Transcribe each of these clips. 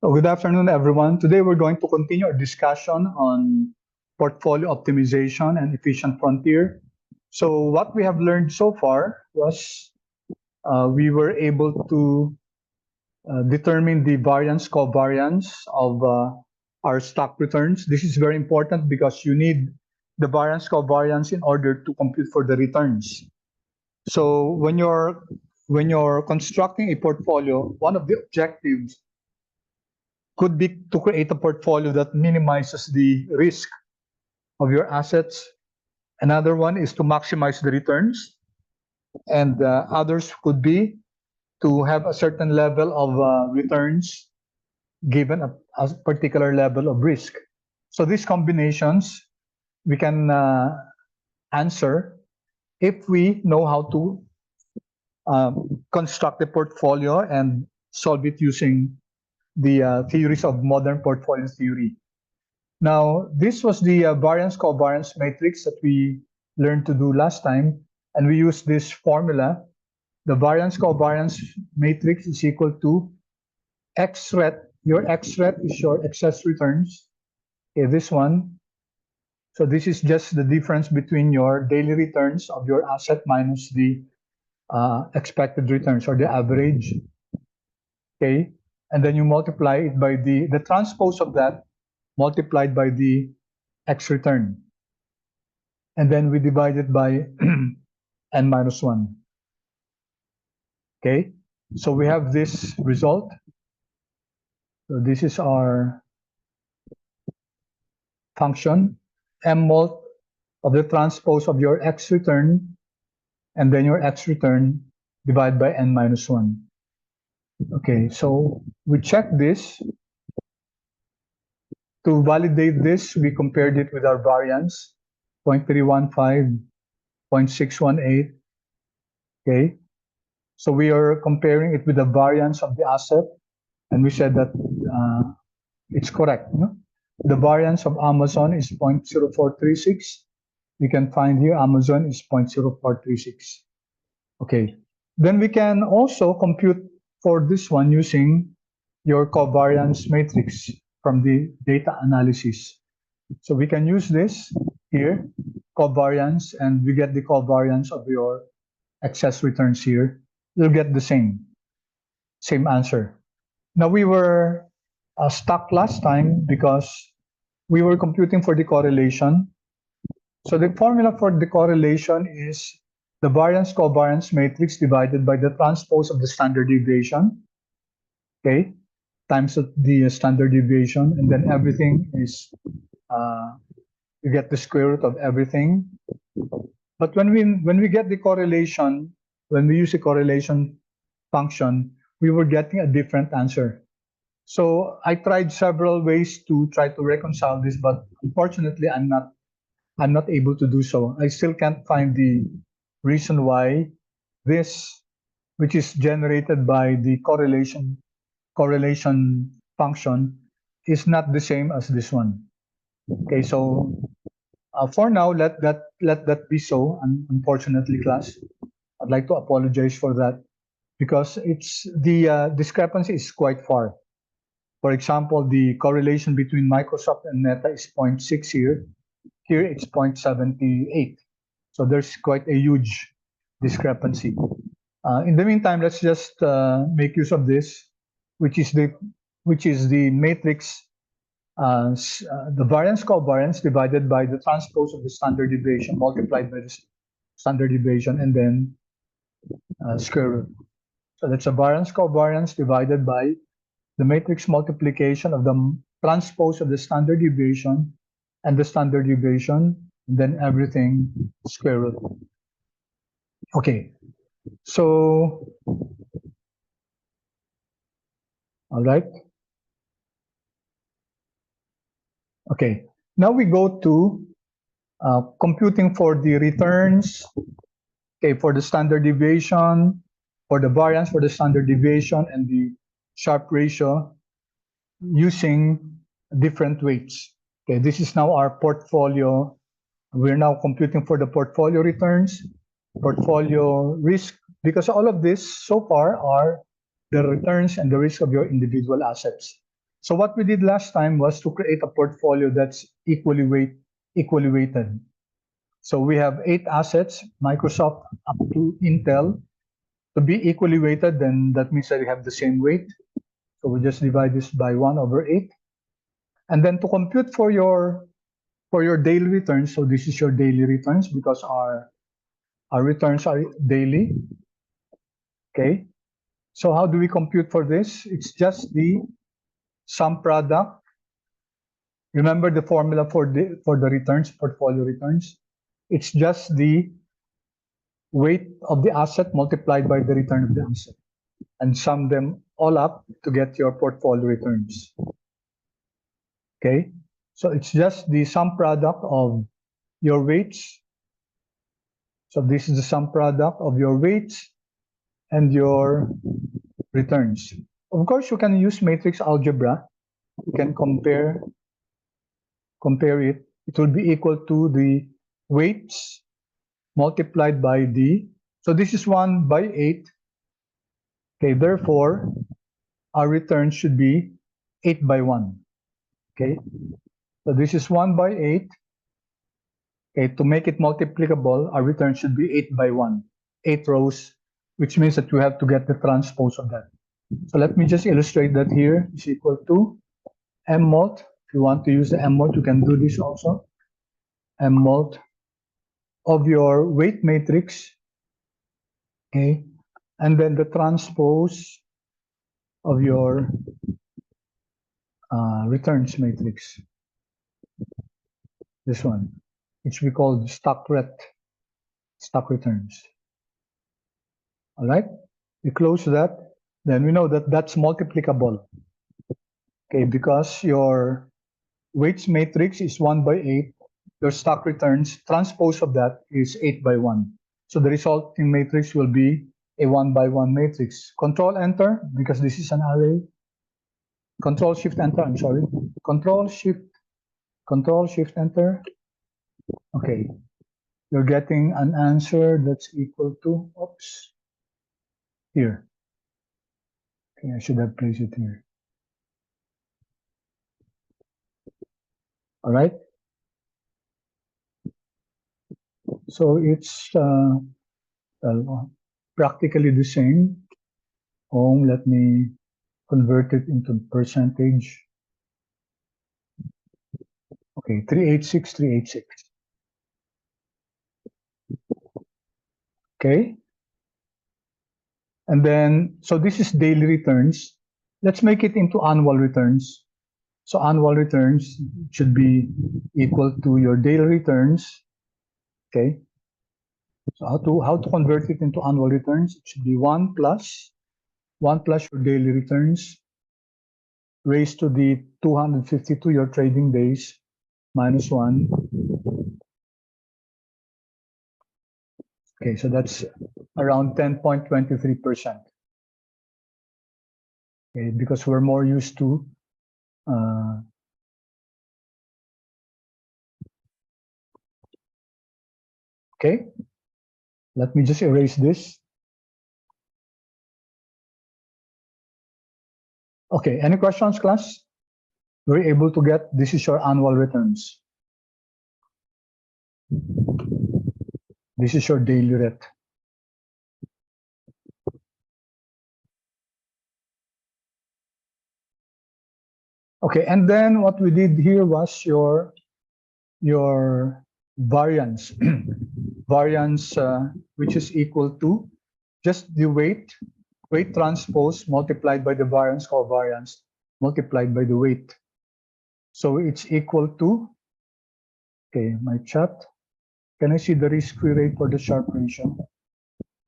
Good afternoon, everyone. Today we're going to continue our discussion on portfolio optimization and efficient frontier. So what we have learned so far was we were able to determine the variance covariance of our stock returns. This is very important because you need the variance covariance in order to compute for the returns. So when you're constructing a portfolio, one of the objectives could be to create a portfolio that minimizes the risk of your assets. Another one is to maximize the returns. And others could be to have a certain level of returns given a particular level of risk. So these combinations we can answer if we know how to construct a portfolio and solve it using the theories of modern portfolio theory. Now, this was the variance covariance matrix that we learned to do last time, and we use this formula. The variance covariance matrix is equal to XRET. Your XRET is your excess returns. Okay, this one. So this is just the difference between your daily returns of your asset minus the expected returns or the average. Okay, and then you multiply it by the transpose of that multiplied by the x return. And then we divide it by n minus 1. Okay, so we have this result. So this is our function, m mult of the transpose of your x return, and then your x return divided by n minus 1. Okay, so we check this. To validate this, we compared it with our variance, 0.315, 0.618. Okay, so we are comparing it with the variance of the asset, and we said that it's correct. No? The variance of Amazon is 0.0436. You can find here Amazon is 0.0436. Okay, then we can also compute for this one using your covariance matrix from the data analysis. So we can use this here, covariance, and we get the covariance of your excess returns here. You'll get the same answer. Now we were stuck last time because we were computing for the correlation. So the formula for the correlation is the variance covariance matrix divided by the transpose of the standard deviation, okay, times the standard deviation, and then everything is you get the square root of everything. But when we get the correlation, when we use the correlation function, we were getting a different answer. So I tried several ways to try to reconcile this, but unfortunately, I'm not able to do so. I still can't find the reason why this, which is generated by the correlation function, is not the same as this one. Okay, so for now, let that be so. Unfortunately, class, I'd like to apologize for that because it's the discrepancy is quite far. For example, the correlation between Microsoft and Meta is 0.6 here. Here it's 0.78. So there's quite a huge discrepancy. In the meantime, let's just make use of this, which is the matrix, the variance covariance divided by the transpose of the standard deviation multiplied by the standard deviation, and then square root. So that's a variance covariance divided by the matrix multiplication of the transpose of the standard deviation and the standard deviation, and then everything square root. Okay, so all right. Okay, now we go to computing for the returns. Okay, for the standard deviation, for the variance for the standard deviation, and the Sharpe ratio using different weights. Okay, this is now our portfolio. We're now computing for the portfolio returns, portfolio risk, because all of this so far are the returns and the risk of your individual assets. So what we did last time was to create a portfolio that's equally weighted. So we have 8 assets, Microsoft up to Intel. To be equally weighted, then that means that we have the same weight. So we just divide this by 1/8. And then to compute for your daily returns, so this is your daily returns because our returns are daily. Okay. So how do we compute for this? It's just the sum product. Remember the formula for the returns, portfolio returns? It's just the weight of the asset multiplied by the return of the asset and sum them all up to get your portfolio returns. Okay? So it's just the sum product of your weights. So this is the sum product of your weights and your returns. Of course, you can use matrix algebra. You can compare it. It will be equal to the weights multiplied by the, so this is 1/8. Okay, therefore, our return should be 8/1. Okay, so this is 1/8. Okay, to make it multiplicable, our return should be 8/1, 8 rows, which means that you have to get the transpose of that. So let me just illustrate that here is equal to M multi. If you want to use the M multi, you can do this also. M multi of your weight matrix, okay, and then the transpose of your returns matrix. This one, which we call stock returns. All right, we close that. Then we know that that's multiplicable. Okay, because your weights matrix is 1/8. Your stock returns transpose of that is 8/1. So the resulting matrix will be a 1/1 matrix. Control enter because this is an array. Control shift enter. I'm sorry. Control shift enter. Okay, you're getting an answer that's equal to, oops, here. Okay, I should have placed it here. All right. So it's practically the same. Let me convert it into percentage. Okay, 386. Okay. And then, so this is daily returns. Let's make it into annual returns. So annual returns should be equal to your daily returns. Okay. So how to convert it into annual returns? It should be 1 plus your daily returns raised to the 252 your trading days minus 1. Okay, so that's around 10.23%. Okay, because we're more used to okay, let me just erase this. Okay, any questions, class? We're able to get, this is your annual returns. This is your daily ret. Okay, and then what we did here was your variance. Variance, which is equal to just the weight transpose multiplied by the variance covariance multiplied by the weight. So it's equal to, okay, my chat. Can I see the risk-free rate for the Sharpe ratio?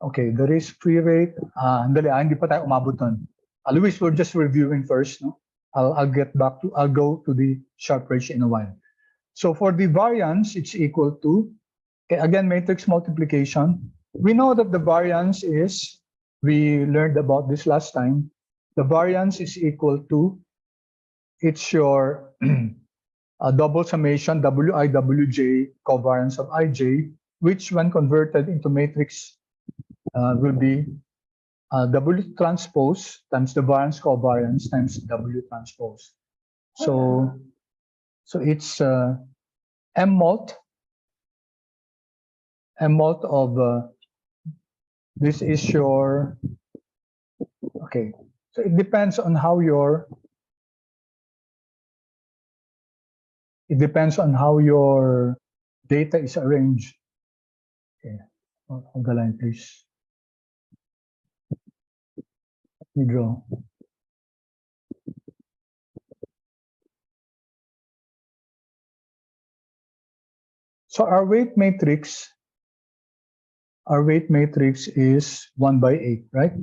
Okay, the risk-free rate, hindi pa tayo umabot nun. Luis, we're just reviewing first, no? I'll go to the Sharpe ratio in a while. So for the variance, it's equal to, okay, again, matrix multiplication. We know that the variance is, we learned about this last time, the variance is equal to, it's your double summation Wi Wj covariance of Ij, which when converted into matrix will be W transpose times the variance covariance times W transpose. So it's M mult of this is your, okay. So it depends on how your data is arranged. Okay, hold the line, please. Let me draw. So our weight matrix is 1 by 8, right?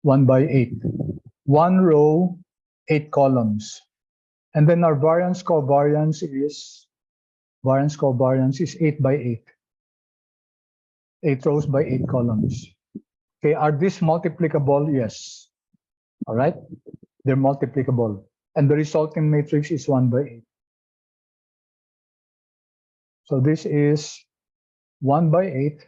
1 by 8. 1 row, 8 columns. And then our variance covariance is 8 by 8. 8 rows by 8 columns. Okay, are these multiplicable? Yes. All right, they're multiplicable. And the resulting matrix is 1 by 8. So this is 1 by 8.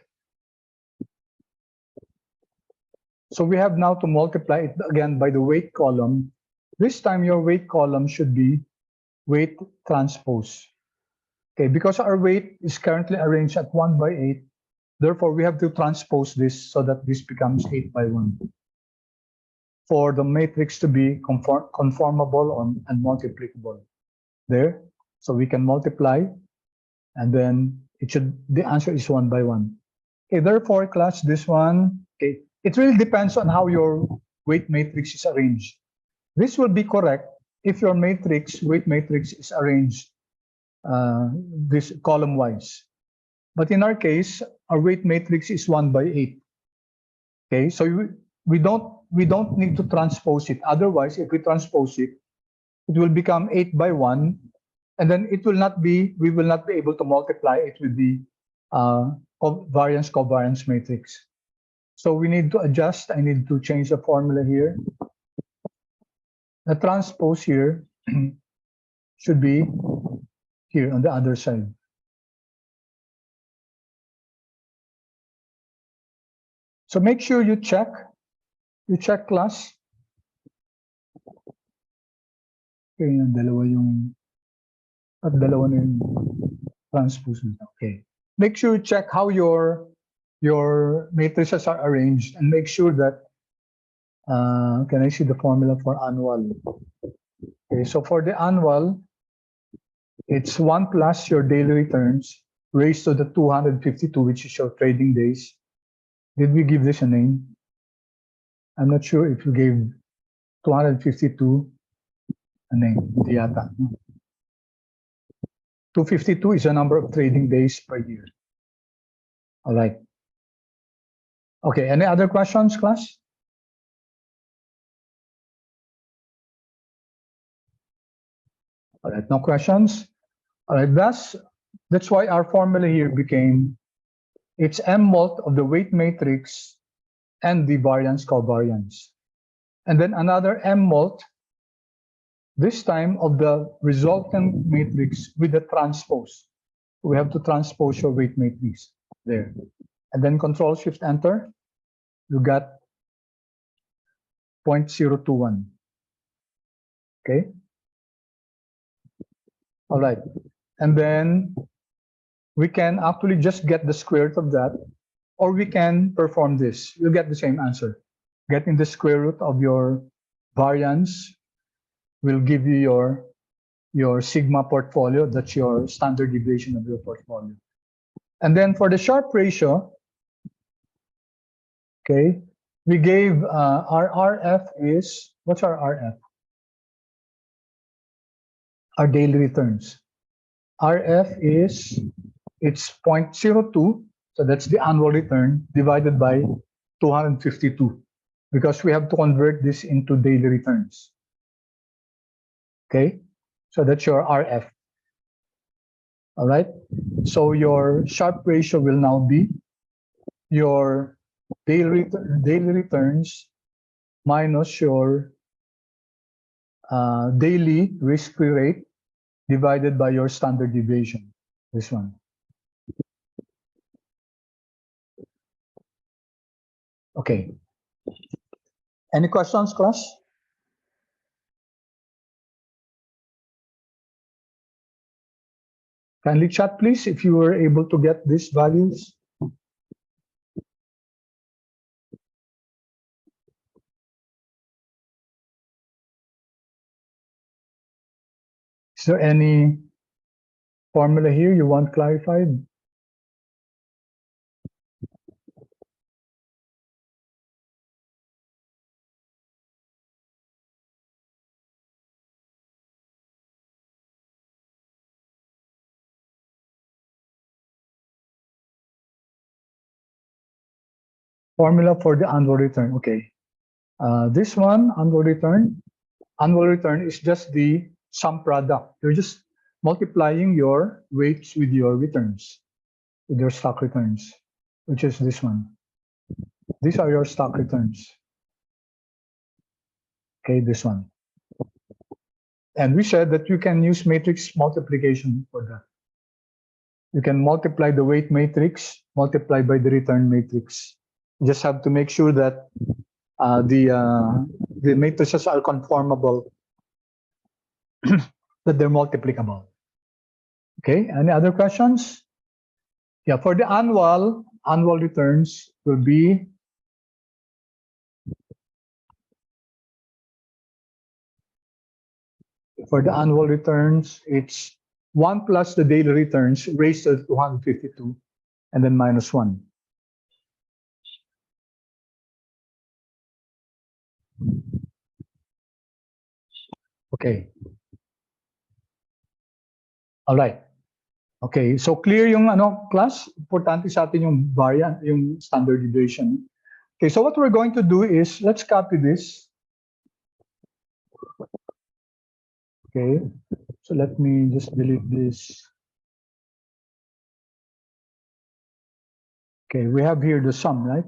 So we have now to multiply it again by the weight column. This time your weight column should be weight transpose. Okay, because our weight is currently arranged at 1 by 8, therefore we have to transpose this so that this becomes 8 by 1. For the matrix to be conformable and multiplicable. There, so we can multiply, and then the answer is 1 by 1. Okay, therefore, class, this one, okay, it really depends on how your weight matrix is arranged. This will be correct if your weight matrix is arranged this column wise. But in our case, our weight matrix is 1 by 8. Okay, so we don't need to transpose it. Otherwise, if we transpose it, it will become 8 by 1, and then we will not be able to multiply it with the variance covariance matrix. So we need to adjust. I need to change the formula here. The transpose here should be here on the other side. So make sure you check class. Okay, dalawa na yung transpose. Okay. Make sure you check how your matrices are arranged, and make sure that can I see the formula for annual? Okay, so for the annual, it's 1 plus your daily returns raised to the 252, which is your trading days. Did we give this a name? I'm not sure if you gave 252 a name. Hindi yata. 252 is the number of trading days per year. All right. Okay, any other questions, class? All right, no questions. All right, that's why our formula here became, it's M mult of the weight matrix and the variance covariance. And then another M mult, this time of the resultant matrix with the transpose. We have to transpose your weight matrix there. And then Control Shift Enter, you got 0.021. Okay. All right. And then we can actually just get the square root of that, or we can perform this. You'll get the same answer. Getting the square root of your variance will give you your sigma portfolio. That's your standard deviation of your portfolio. And then for the Sharpe ratio, okay, we gave our RF is, what's our RF? Our daily returns. RF is, it's 0.02, so that's the annual return, divided by 252, because we have to convert this into daily returns. Okay, so that's your RF. All right, so your Sharpe ratio will now be your daily returns minus your daily risk-free rate divided by your standard deviation, this one. Okay. Any questions, class? Kindly chat, please, if you were able to get these values. Is there any formula here you want clarified? Formula for the annual return. Okay. This one, annual return is just the sum product. You're just multiplying your weights with your returns, with your stock returns, which is this one. These are your stock returns. Okay, this one. And we said that you can use matrix multiplication for that. You can multiply the weight matrix, multiply by the return matrix. You just have to make sure that the matrices are conformable, that they're multiplicable. Okay, any other questions? Yeah, for the annual returns will be it's 1 plus the daily returns raised to 252 and then minus 1. Okay. All right. Okay, so clear yung class? Importante sa atin yung variant, yung standard deviation. Okay, so what we're going to do is, let's copy this. Okay, so let me just delete this. Okay, we have here the sum, right?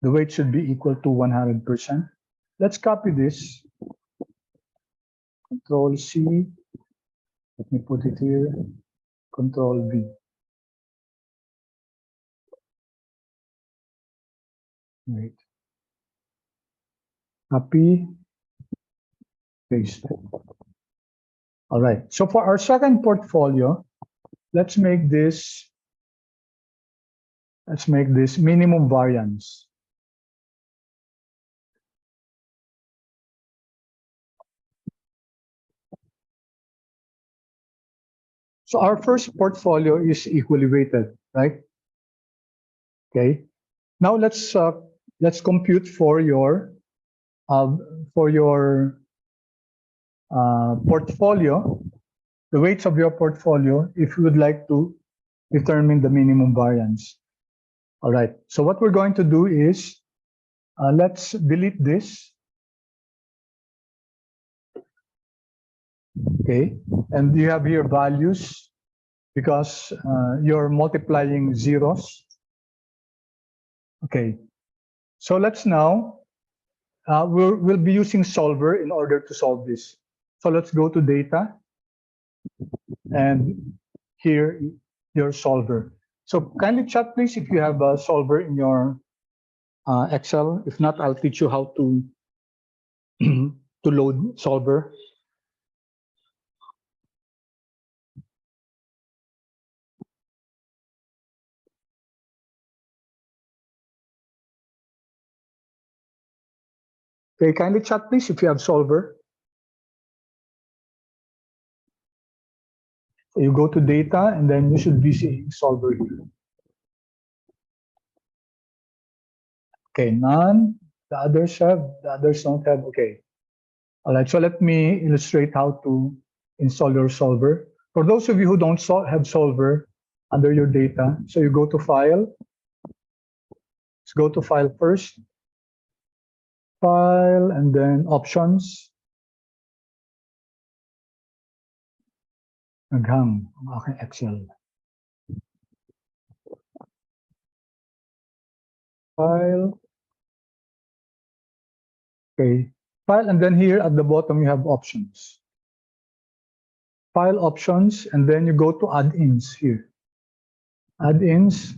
The weight should be equal to 100%. Let's copy this. Control C. Let me put it here. Control V. Wait. Copy. Paste. All right. So for our second portfolio, let's make this minimum variance. So our first portfolio is equally weighted, right? Okay. Now let's compute for your portfolio, the weights of your portfolio, if you would like to determine the minimum variance. All right. So what we're going to do is let's delete this. Okay. And you have here values because you're multiplying zeros. Okay. So let's now, we'll be using solver in order to solve this. So let's go to data and here your solver. So kindly chat please if you have a solver in your Excel. If not, I'll teach you how to to load solver. Okay, kindly chat please if you have solver. So you go to data and then you should be seeing solver here. Okay, none. The others have, the others don't have. Okay. All right, so let me illustrate how to install your solver. For those of you who don't have solver under your data, so you go to file. Let's go to file first. File and then options. Naghang ang aking Excel. File. Okay. File and then here at the bottom you have options. File options and then you go to add-ins here. Add-ins.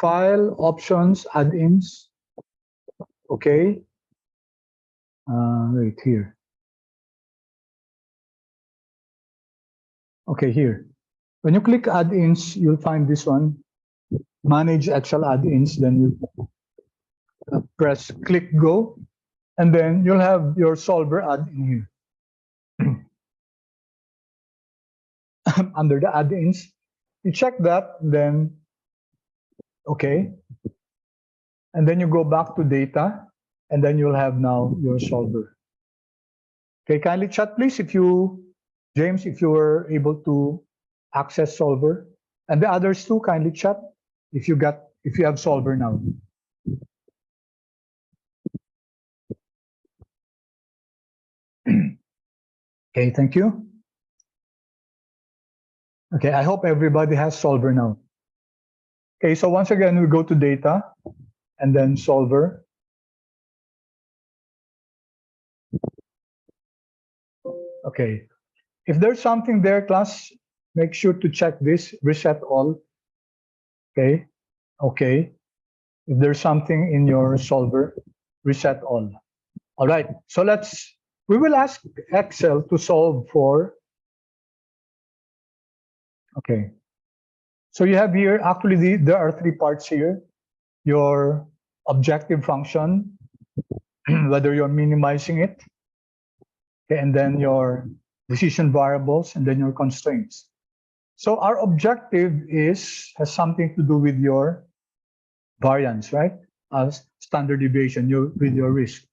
File options add-ins. Okay. Right here. Okay, here. When you click add-ins, you'll find this one, manage Excel add-ins. Then you press click go, and then you'll have your solver add-in here. Under the add-ins, you check that, then okay, and then you go back to data, and then you'll have now your solver. Okay, kindly chat please if you, James, if you were able to access solver, and the others too, kindly chat if you have solver now. Okay, thank you. Okay, I hope everybody has solver now. Okay, so once again, we go to data and then solver. Okay, if there's something there, class, make sure to check this, reset all. Okay, okay. If there's something in your solver, reset all. All right, so we will ask Excel to solve for, okay. So you have here, actually, there are three parts here. Your objective function, whether you're minimizing it, okay, and then your decision variables, and then your constraints. So our objective has something to do with your variance, right? Standard deviation, with your risk.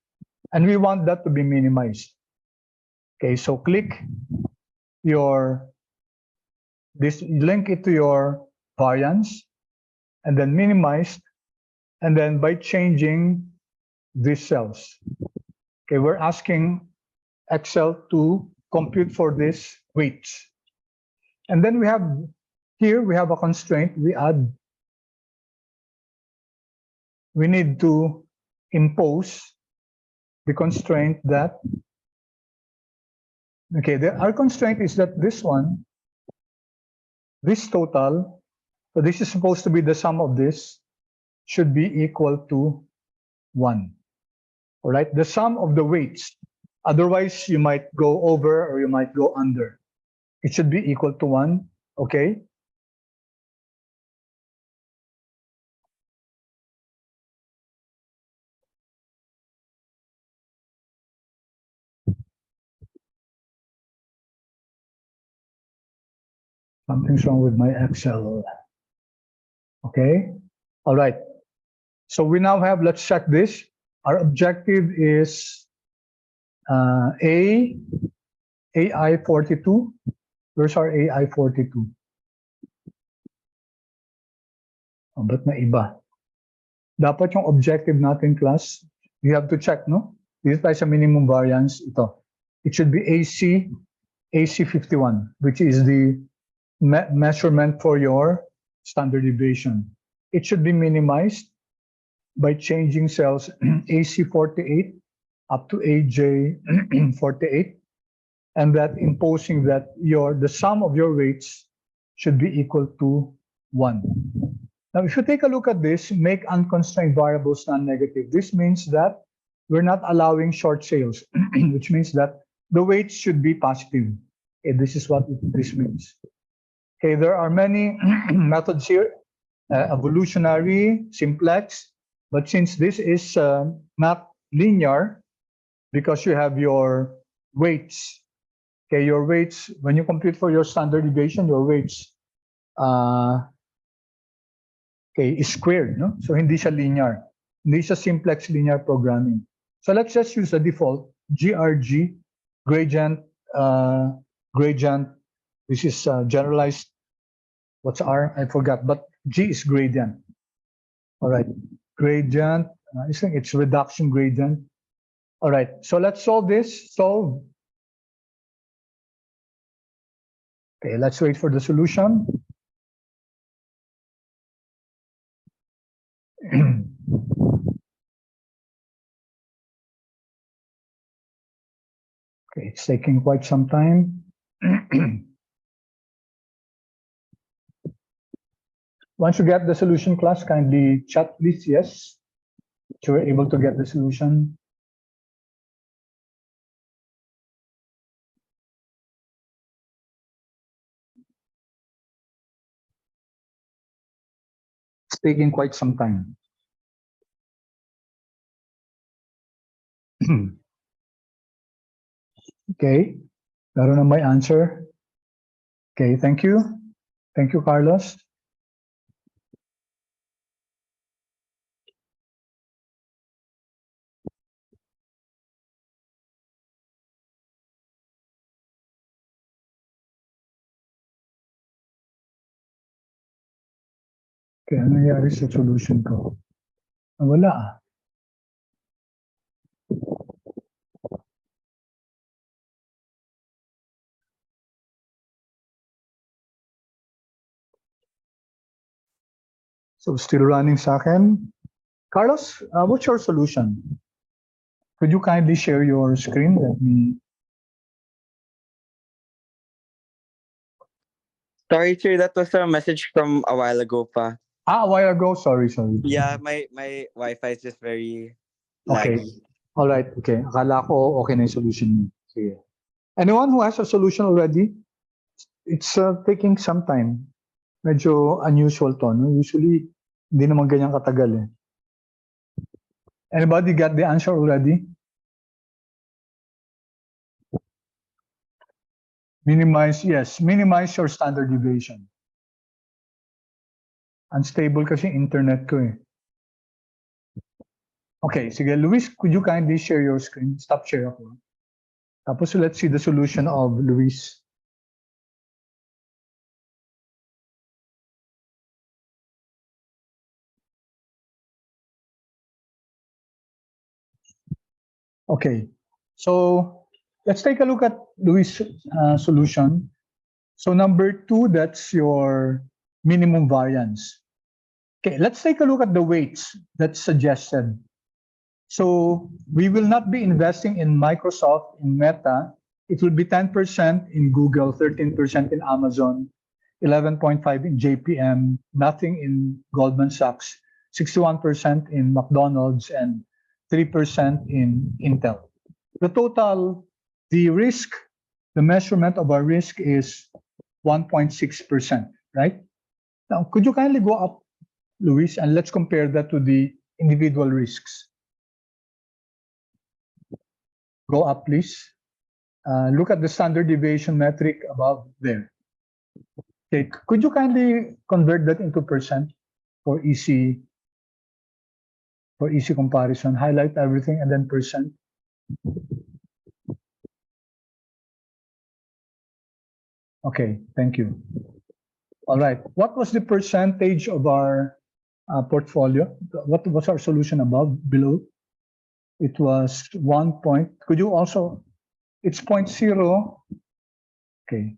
And we want that to be minimized. Okay, so click link it to your variance, and then minimized, and then by changing these cells. Okay, we're asking Excel to compute for this weights. And then we have a constraint. We need to impose the constraint that, okay, our constraint is that this total, so this is supposed to be the sum of this, should be equal to 1. All right, the sum of the weights. Otherwise, you might go over or you might go under. It should be equal to 1, okay? Something's wrong with my Excel. Okay, all right. So we now have, let's check this. Our objective is AI42. Where's our AI42? Oh, ba't na iba? Dapat yung objective natin, class, you have to check, no? Dito tayo sa minimum variance, ito. It should be AC51, which is the measurement for your standard deviation. It should be minimized by changing cells AC48 up to AJ48, and that imposing that the sum of your weights should be equal to 1. Now, if you take a look at this, make unconstrained variables non-negative. This means that we're not allowing short sales, which means that the weights should be positive. Okay, this is what this means. Okay, there are many methods here, evolutionary, simplex, but since this is not linear, because you have your weights, okay, your weights, when you compute for your standard deviation, your weights, okay, is squared, no? So hindi siya linear. Hindi siya simplex linear programming. So let's just use the default GRG, gradient, gradient. This is generalized. What's R? I forgot, but G is gradient. All right, gradient. I think it's reduction gradient. All right, so let's solve this. Solve. Okay, let's wait for the solution. Okay, it's taking quite some time. Once you get the solution, class, kindly chat, please. Yes, you were able to get the solution. taking quite some time. Okay, naroon na my answer. Okay, thank you. Thank you, Carlos. Okay, ano nangyari sa solution ko? Wala ah. So still running sa akin. Carlos, what's your solution? Could you kindly share your screen? Let me. Sorry, sir, that was a message from a while ago pa. A while ago. Sorry. Yeah, my Wi-Fi is just very Okay. laggy. All right. Okay. Akala ko okay na yung solution niyo. Sige. Anyone who has a solution already? It's taking some time. Medyo unusual to. No? Usually, hindi naman ganyan katagal eh. Anybody got the answer already? Minimize your standard deviation. Unstable kasi internet ko eh. Okay, sige, Luis, could you kindly share your screen? Stop share ako. Tapos let's see the solution of Luis. Okay, so let's take a look at Luis' solution. So number 2, that's your minimum variance. Okay, let's take a look at the weights that's suggested. So we will not be investing in Microsoft, in Meta. It will be 10% in Google, 13% in Amazon, 11.5% in JPM, nothing in Goldman Sachs, 61% in McDonald's, and 3% in Intel. The total, the risk, the measurement of our risk is 1.6%, right? Now, could you kindly go up, Luis, and let's compare that to the individual risks. Go up, please. Look at the standard deviation metric above there. Okay, could you kindly convert that into percent for easy comparison? Highlight everything and then percent. Okay, thank you. All right, what was the percentage of our portfolio? What was our solution below? It was 1 point. Could you also, it's 0.0, okay,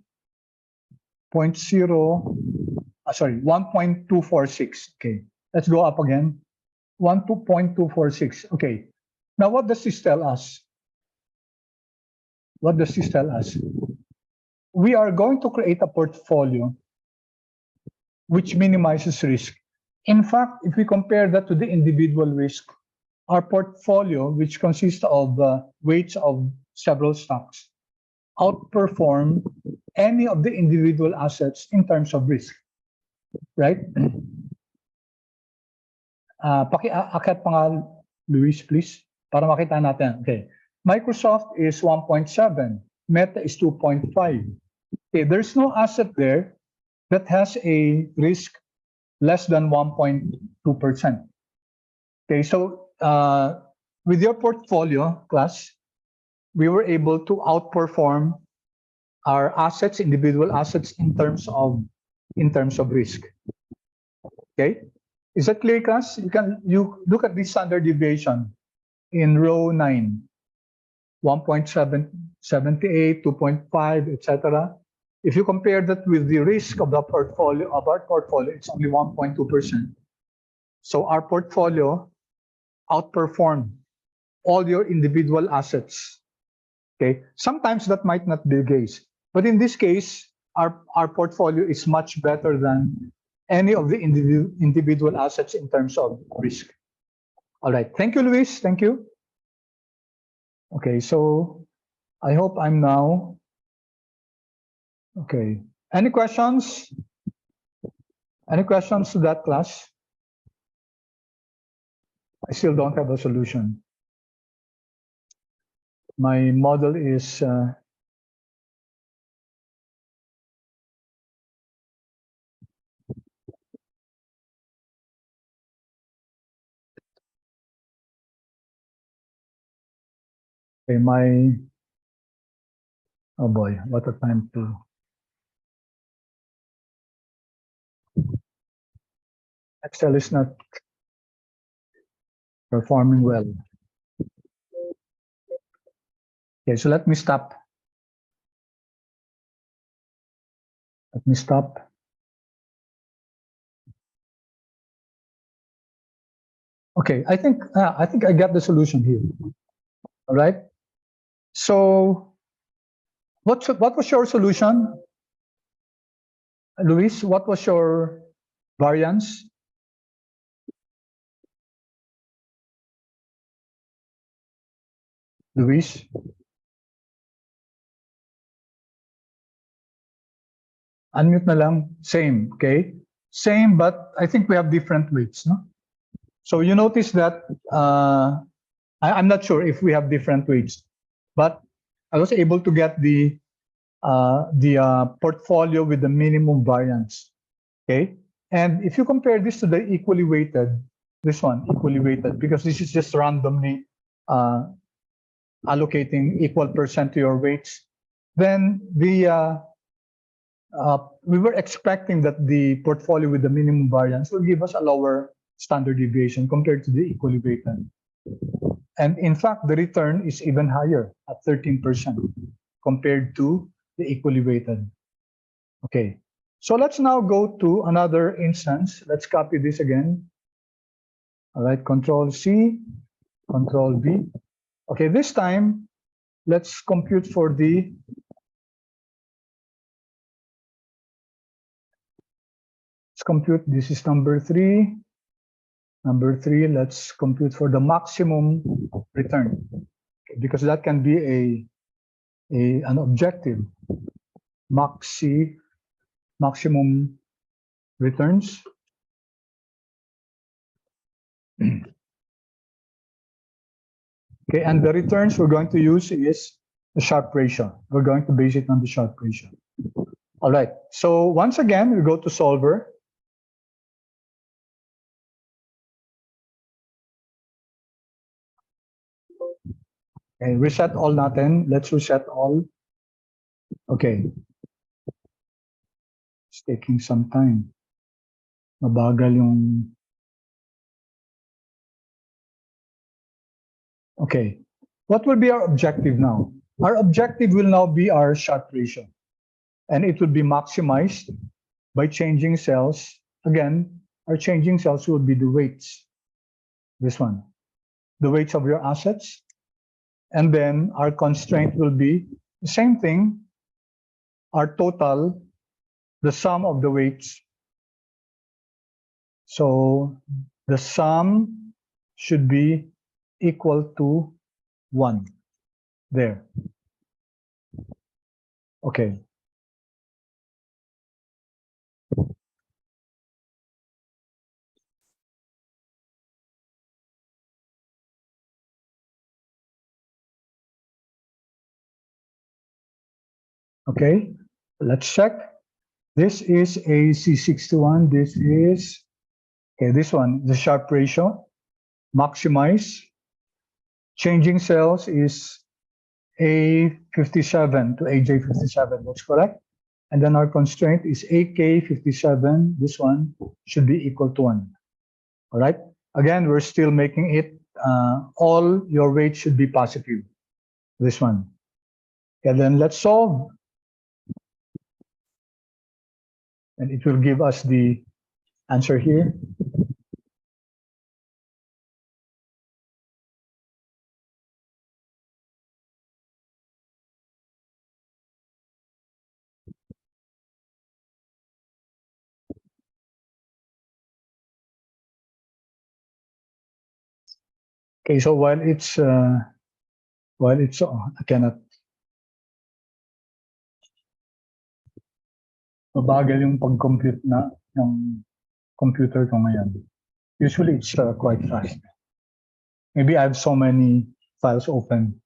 1.246. Okay, let's go up again. 1.246. Okay, now what does this tell us? What does this tell us? We are going to create a portfolio which minimizes risk. In fact, if we compare that to the individual risk, our portfolio, which consists of weights of several stocks, outperform any of the individual assets in terms of risk, right? Paki-akyat pa nga, Luis, please, para makita natin. Okay, Microsoft is 1.7, Meta is 2.5. Okay, there's no asset there that has a risk less than 1.2%. Okay, so with your portfolio, class, we were able to outperform our assets, individual assets, in terms of risk. Okay, is that clear, class? You look at the standard deviation in row 9, 1.78, 2.5, etc. If you compare that with the risk of our portfolio, it's only 1.2%. So our portfolio outperformed all your individual assets. Okay, sometimes that might not be the case, but in this case, our portfolio is much better than any of the individual assets in terms of risk. All right, thank you, Luis. Thank you. Okay, so I hope I'm now. Okay, any questions? Any questions to that, class? I still don't have a solution. My model is okay, oh boy, what a time to Excel is not performing well. Okay, so let me stop. Let me stop. Okay, I think I got the solution here. All right. So what was your solution, Luis? What was your variance? Luis? Unmute na lang. Same, okay? Same, but I think we have different weights, no? So you notice that I'm not sure if we have different weights, but I was able to get the portfolio with the minimum variance, okay? And if you compare this to the equally weighted, this one, equally weighted, because this is just randomly allocating equal percent to your weights, then we were expecting that the portfolio with the minimum variance will give us a lower standard deviation compared to the equally weighted. And in fact, the return is even higher at 13% compared to the equally weighted. Okay, so let's now go to another instance. Let's copy this again. All right, Control C, Control V. Okay, this time, let's compute for the let's compute. This is number 3. Number 3, let's compute for the maximum return, because that can be an objective. Maximum returns. Okay, and the returns we're going to use is the Sharpe ratio. We're going to base it on the Sharpe ratio. All right, so once again, we go to Solver. Okay, reset all natin. Let's reset all. Okay. It's taking some time. Mabagal yung... Okay. What will be our objective now? Our objective will now be our Sharpe ratio. And it will be maximized by changing cells. Again, our changing cells will be the weights. This one. The weights of your assets. And then our constraint will be the same thing. Our total, the sum of the weights. So the sum should be equal to 1. There. Okay. Okay. Let's check. This is a C61. This is, okay, this one, the Sharpe ratio. Maximize. Changing cells is A57 to AJ57. That's correct. And then our constraint is AK57. This one should be equal to 1. All right. Again, we're still making it, all your weights should be positive. This one. And then let's solve. And it will give us the answer here. Okay, so while it's I cannot. Mabagal yung pag-compute na ng computer ko ngayon. Usually it's quite fast. Maybe I have so many files open.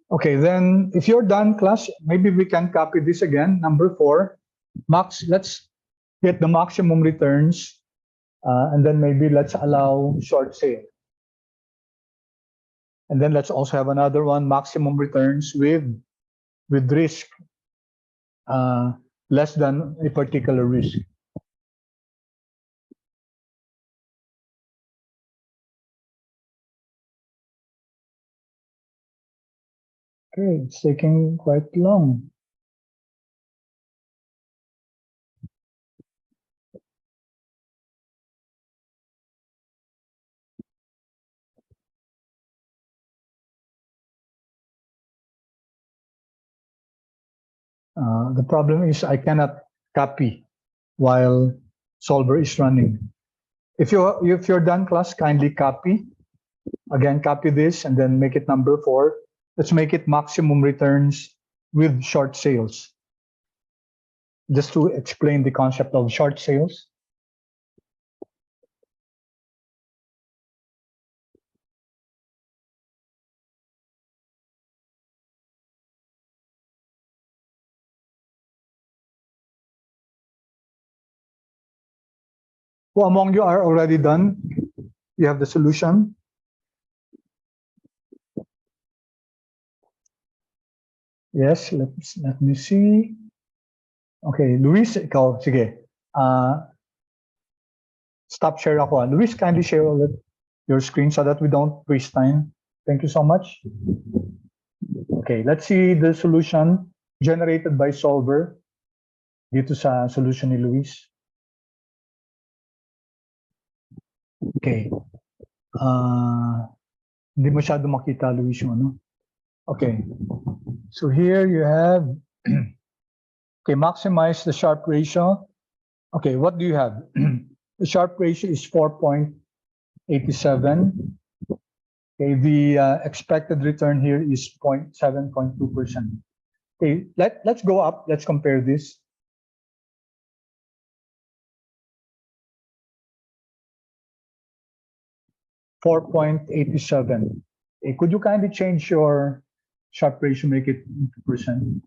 Okay, then if you're done, class, maybe we can copy this again. Number 4, let's get the maximum returns, and then maybe let's allow short sale. And then let's also have another one, maximum returns with risk less than a particular risk. Okay, it's taking quite long. The problem is I cannot copy while solver is running. If you're done, class, kindly copy. Again, copy this and then make it number 4. Let's make it maximum returns with short sales. Just to explain the concept of short sales. Who among you are already done? You have the solution? Yes, let me see. Okay, Luis, ikaw, sige. Stop share ako. Luis, kindly share your screen so that we don't waste time. Thank you so much. Okay, let's see the solution generated by solver dito sa solution ni Luis. Okay. Hindi masyado makita, Luis, yung ano. Okay. So here you have, okay, maximize the Sharpe ratio. Okay, what do you have? The Sharpe ratio is 4.87. Okay, the expected return here is 7.2%. Okay, let's go up. Let's compare this. .87. Okay, could you kindly change your Sharpe ratio, make it 2%?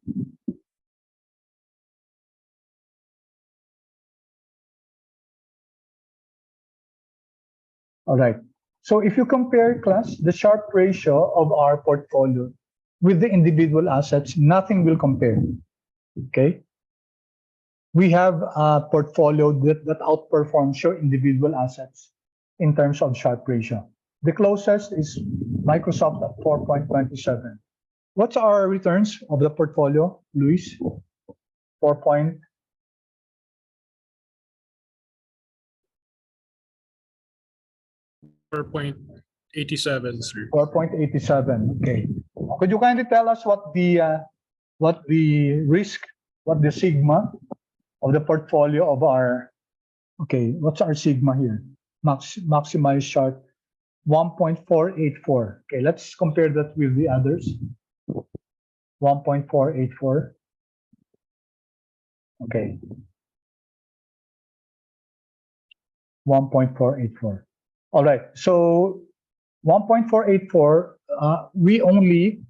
All right. So if you compare, class, the Sharpe ratio of our portfolio with the individual assets, nothing will compare. Okay. We have a portfolio that outperforms your individual assets in terms of Sharpe ratio. The closest is Microsoft at 4.27. What's our returns of the portfolio, Luis? 4.87. sir. 4.87. Okay. Could you kindly tell us what the risk, what the sigma of the portfolio of our, okay, what's our sigma here? Maximize Sharpe 1.484. Okay, let's compare that with the others. 1.484. Okay. 1.484. All right. So 1.484, we only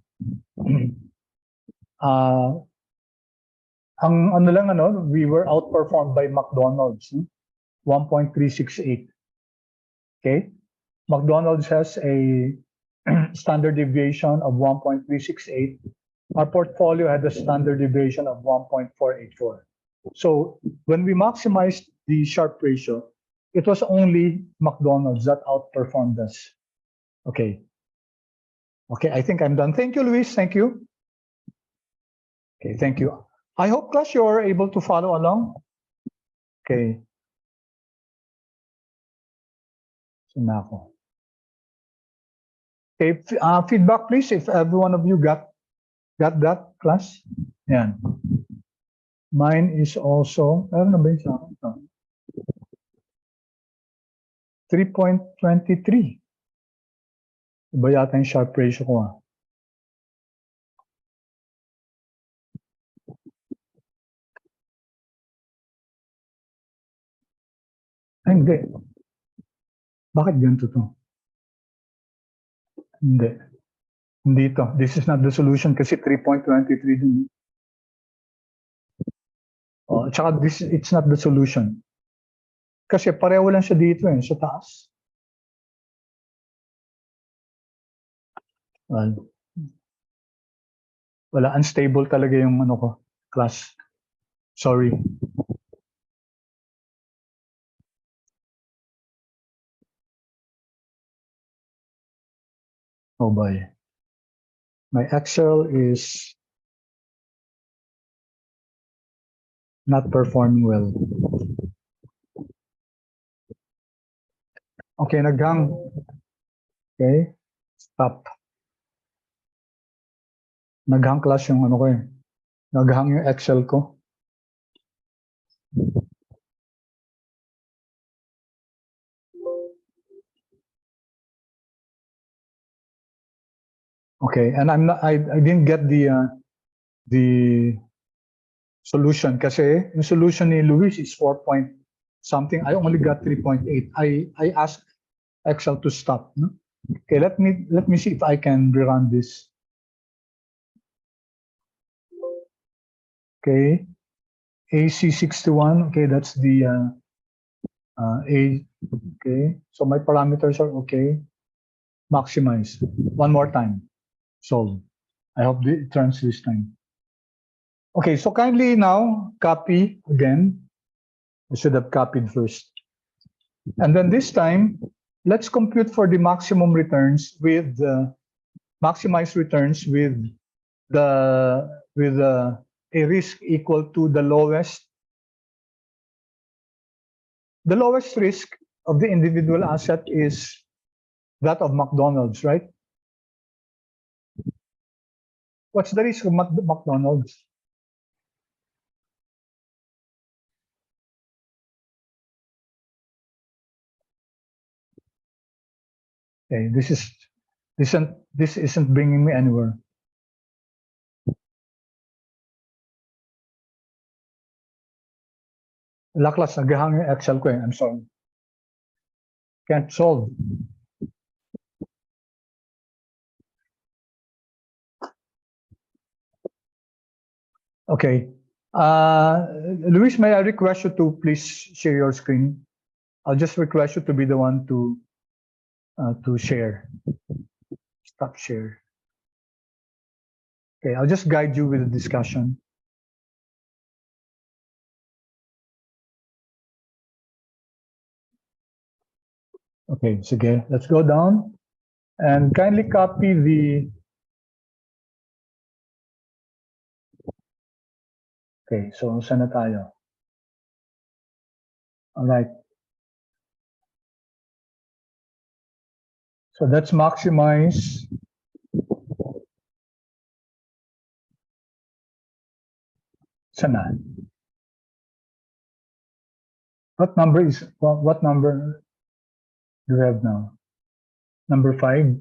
we were outperformed by McDonald's, 1.368. Okay. McDonald's has a standard deviation of 1.368. Our portfolio had a standard deviation of 1.484. So when we maximized the Sharpe ratio, it was only McDonald's that outperformed us. Okay. Okay, I think I'm done. Thank you, Luis. Thank you. Okay, thank you. I hope, class, you're able to follow along. Okay. So na ako. Okay, feedback please if every one of you got that, class. Yan. Mine is also, meron na ba yun sa akin? 3.23. Iba yata yung Sharpe ratio ko ah. Ay, hindi. Bakit ganito to? Hindi. Hindi to. This is not the solution kasi 3.23 din. Oh, tsaka it's not the solution. Kasi pareho lang siya dito sa taas. Well, wala, unstable talaga yung ano ko, class. Sorry. Oh boy. My Excel is not performing well. Okay, naghang. Okay, stop. Naghang class yung ano ko eh. Naghang yung Excel ko. Okay, and I didn't get the solution kasi yung solution ni Luis is 4 point something. I only got 3.8. I asked Excel to stop. No? Okay, let me see if I can rerun this. Okay, AC61. Okay, that's the A. Okay, so my parameters are okay. Maximize. One more time. Solve. I hope it turns this time. Okay, so kindly now copy again. I should have copied first. And then this time, let's compute for the maximum returns with the maximized returns with a risk equal to the lowest risk of the individual asset is that of McDonald's, right? What's the risk of McDonald's? Okay, this isn't bringing me anywhere. Laklas, naghahang yung Excel ko eh. I'm sorry. Can't solve. Okay. Luis, may I request you to please share your screen? I'll just request you to be the one to share. Stop share. Okay, I'll just guide you with the discussion. Okay, sige, let's go down and kindly copy the. Okay, so saan na tayo? All right. So that's maximize. Saan na? What number do we have now? Number 5.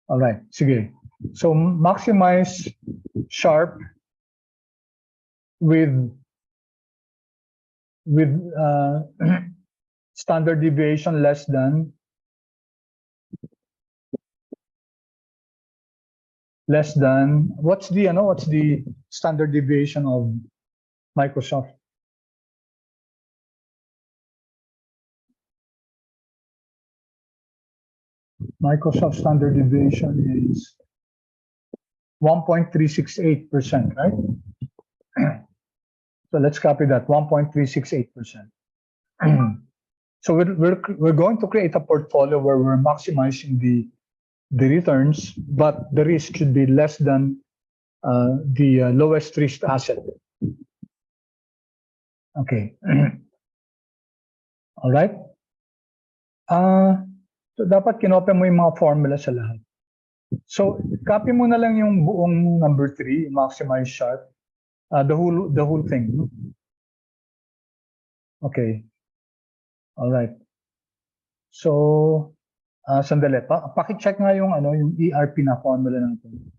All right, sige. So maximize Sharpe with standard deviation less than what's the standard deviation of Microsoft? Microsoft standard deviation is 1.368%, right? So let's copy that, 1.368%. So we're going to create a portfolio where we're maximizing the returns, but the risk should be less than the lowest risk asset. Okay. All right. So dapat kinope mo yung mga formula sa lahat. So copy mo na lang yung buong number 3, maximize Sharpe, the whole thing. Okay. All right. So, sandali. Paki-check nga yung, yung ERP na formula natin.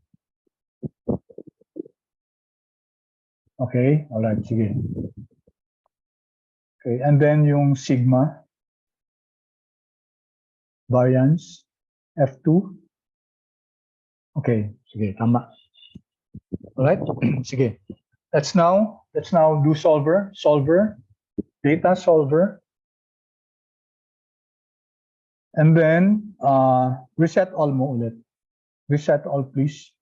Okay, alright, sige. Okay, and then yung sigma, variance, F2. Okay, sige, tama. Alright, sige. Let's now do solver, data solver. And then, reset all mo ulit. Reset all, please.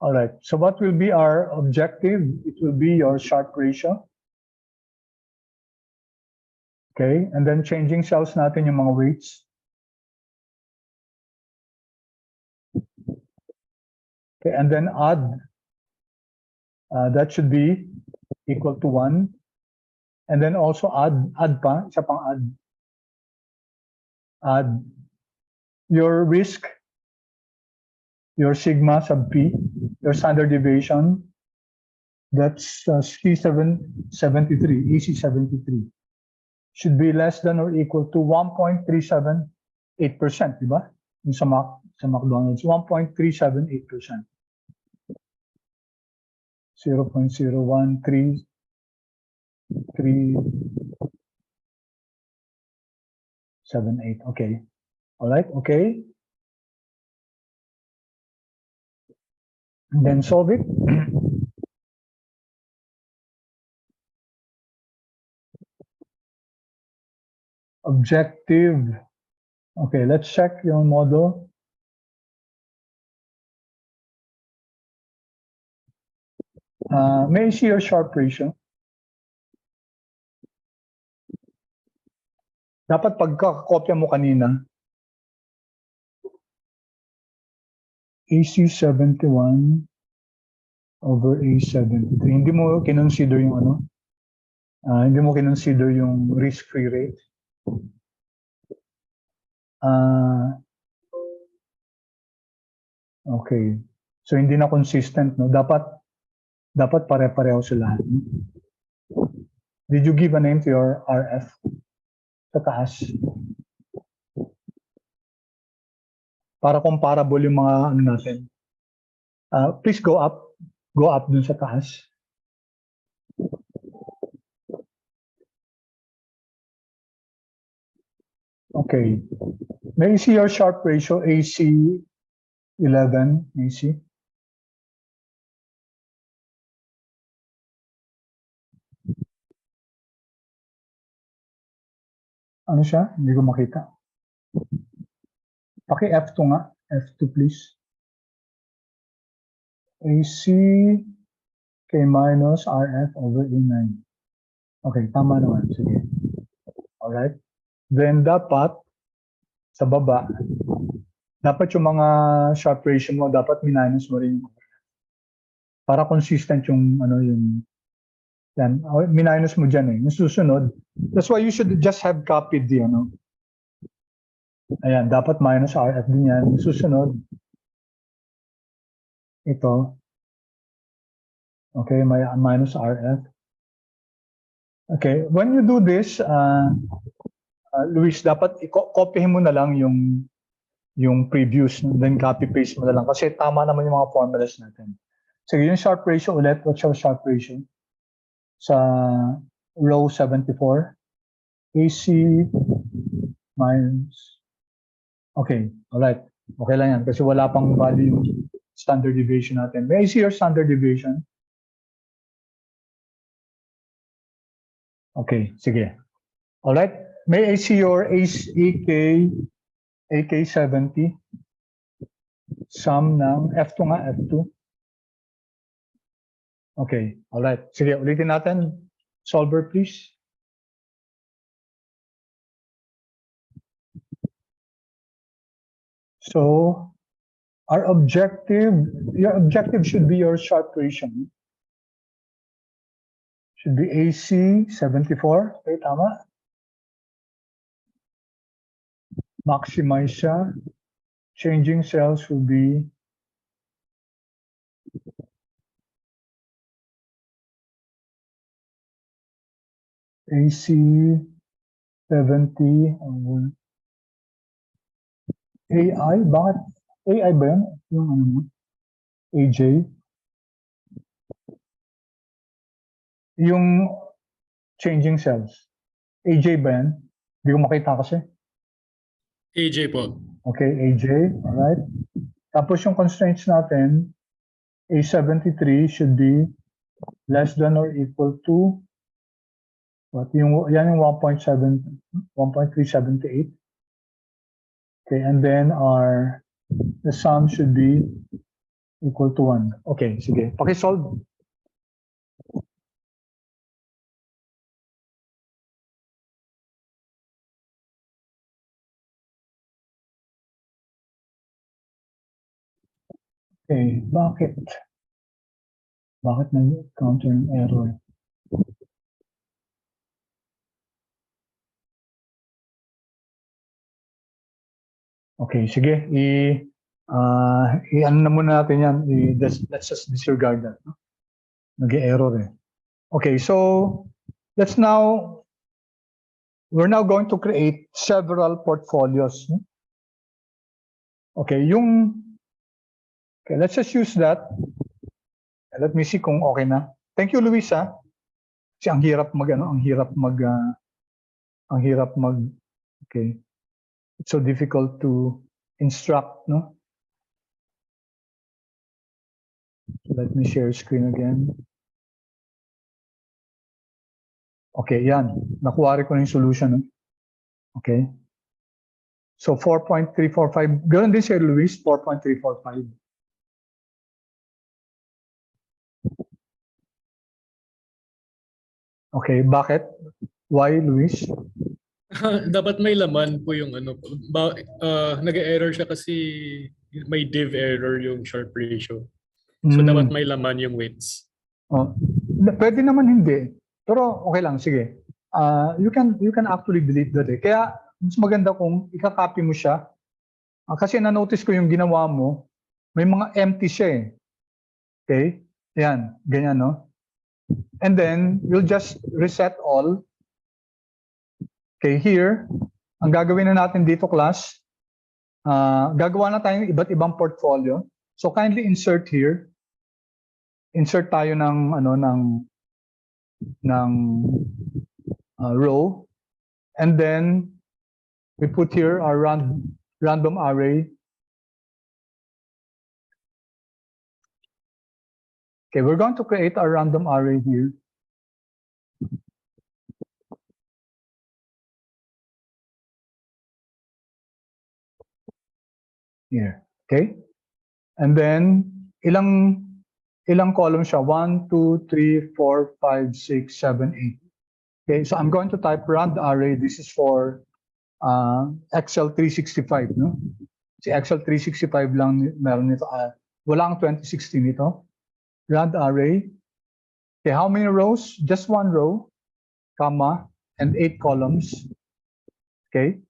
All right, so what will be our objective? It will be your Sharpe ratio. Okay, and then changing cells natin yung mga weights. Okay, and then add. That should be equal to 1. And then also add pa, isa pang add. Add your risk, your sigma sub p, your standard deviation. That's C73, AC73. Should be less than or equal to 1.378%, di ba? Yung sa McDonald's, 1.378%. 0.013378. Okay. All right. Okay. And then solve it. Objective. Okay, let's check yung model. May I see your Sharpe ratio? Dapat pagkakopya mo kanina, AC71 over A73. Hindi mo kinonsider yung hindi mo kinonsider yung risk-free rate. Okay. So hindi na consistent, no? Dapat pare-pareho sila. Did you give a name to your RF? Sa taas. Para comparable yung mga natin. Please go up. Go up dun sa taas. Okay. May I see your Sharpe ratio, AC11, AC? Ano siya? Hindi ko makita. Paki F2 nga. F2 please. AC K minus RF over A9. Okay, tama naman. Sige. Alright. Then dapat, sa baba, dapat yung mga Sharpe ratio mo, dapat minus mo rin. Para consistent yung, yung, yan. Minus mo dyan eh. Yung susunod. That's why you should just have copied the, ayan, dapat minus RF din yan. Yung susunod, ito. Okay, may minus RF. Okay, when you do this, Luis, dapat i-copyhin mo na lang yung previous, then copy-paste mo na lang kasi tama naman yung mga formulas natin. Sige, yung Sharpe ratio ulit. What's your Sharpe ratio? Sa row 74. AC minus. Okay, alright. Okay lang yan kasi wala pang value yung standard deviation natin. May I see your standard deviation? Okay, sige. Alright. May I see your AK70? Sum ng F2 nga, F2. Okay, alright. Sige, ulitin natin. Solver, please. So, our objective, your objective should be your Sharpe ratio. Should be AC74. Okay, tama. Maximize siya. Changing cells will be AC 70, AI, bakit? AI ba yan? Yung ano mo? AJ? Yung changing cells. AJ ba yan? Hindi ko makita kasi. AJ po. Okay, AJ, alright. Tapos yung constraints natin, A73 should be less than or equal to what? Yan yung 1.378. Okay, and then the sum should be equal to 1. Okay, sige. Paki-solve. Okay, bakit? Bakit nag-counter yung error? Okay, sige. I-ano na muna natin yan. Let's just disregard that. No? Nag-error eh. Okay, so we're now going to create several portfolios. No? Okay, let's just use that. Let me see kung okay na. Thank you, Luisa. Kasi ang hirap okay. It's so difficult to instruct, no? So let me share screen again. Okay, yan. Nakuha ko na yung solution, no? Okay. So 4.345. Ganun din si Luis, 4.345. Okay, bakit? Why, Luis? Dapat may laman po yung ano po. Nag-error siya kasi may div error yung Sharpe ratio. So dapat may laman yung weights. Oh, pwede naman hindi. Pero okay lang, sige. You can actually delete that eh. Kaya mas maganda kung ika-copy mo siya. Kasi na-notice ko yung ginawa mo, may mga empty siya eh. Okay? Yan, ganyan no? And then, you'll just reset all. Okay, here, ang gagawin na natin dito class, gagawa na tayo ng iba't ibang portfolio. So kindly insert here. Insert tayo ng row, and then we put here our random array. Okay, we're going to create our random array here. Here, okay? And then ilang columns siya? 1, 2, 3, 4, 5, 6, 7, 8. Okay, so I'm going to type rand array. This is for Excel 365, no? Si Excel 365 lang meron nito. Wala ang 2016 nito. Rand array. Okay, how many rows? Just one row, comma, and 8 columns. Okay,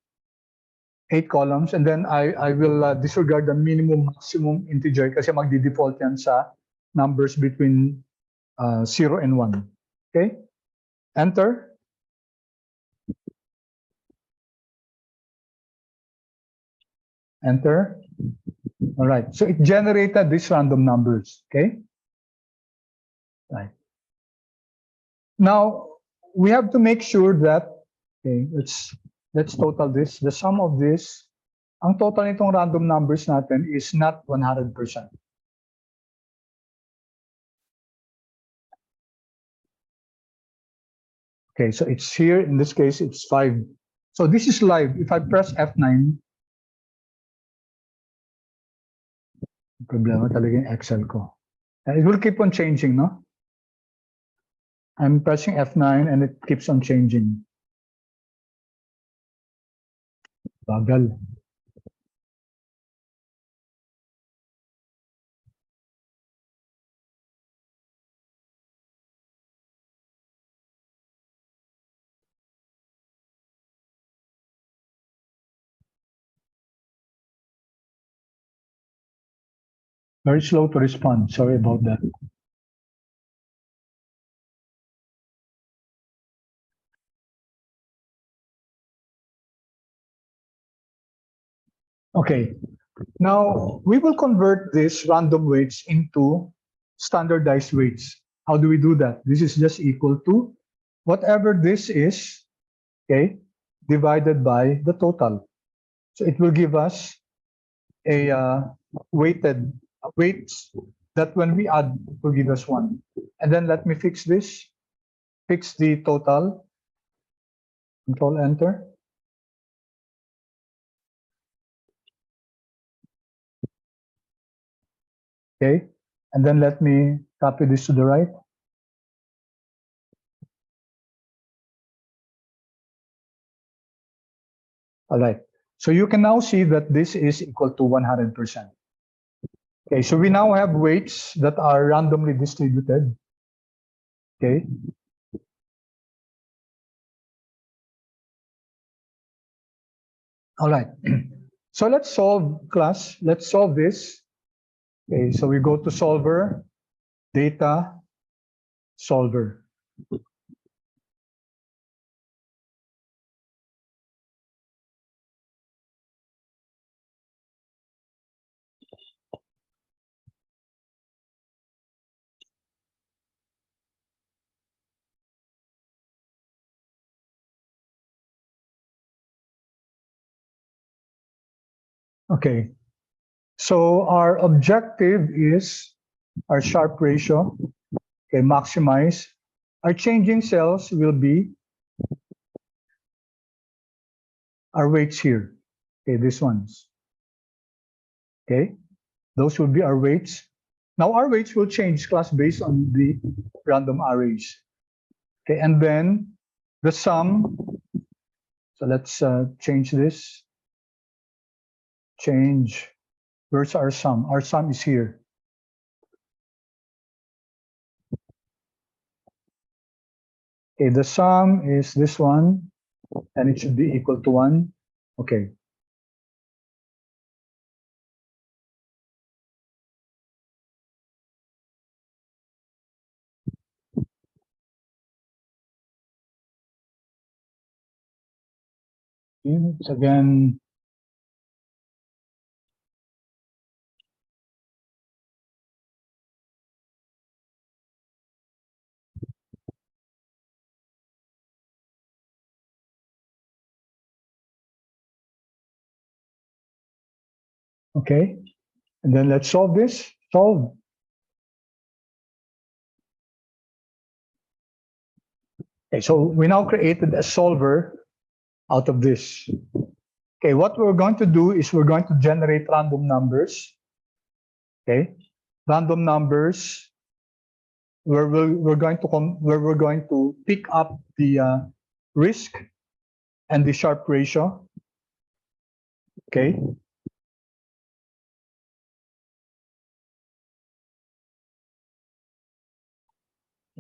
8 columns, and then I will disregard the maximum integer kasi magdi-default yan sa numbers between 0 and 1. Okay, enter. Enter. All right, so it generated these random numbers. Okay, right. Now we have to make sure that, okay, let's total this. The sum of this, ang total nitong random numbers natin is not 100%. Okay, so it's here, in this case, it's 5. So this is live. If I press F9, problema talaga yung Excel ko. It will keep on changing, no? I'm pressing F9 and it keeps on changing. Bagal. Very slow to respond. Sorry about that. Okay. Now, we will convert these random weights into standardized weights. How do we do that? This is just equal to whatever this is, okay, divided by the total. So it will give us a weighted weights that when we add will give us 1. And then let me fix this. Fix the total. Control Enter. Okay. And then let me copy this to the right. All right. So you can now see that this is equal to 100%. Okay, so we now have weights that are randomly distributed. Okay. All right. So let's solve, class. Let's solve this. Okay, so we go to solver, data, solver. Okay. So our objective is our Sharpe ratio. Okay, maximize. Our changing cells will be our weights here. Okay, these ones. Okay, those will be our weights. Now our weights will change, class, based on the random arrays. Okay, and then the sum. So let's change this. Change. Where's our sum? Our sum is here. Okay, the sum is this one, and it should be equal to 1. Okay. It's again. Okay, and then let's solve this. Solve. Okay, so we now created a solver out of this. Okay, what we're going to do is we're going to generate random numbers. Okay, random numbers where we're going to pick up the risk and the Sharpe ratio. Okay.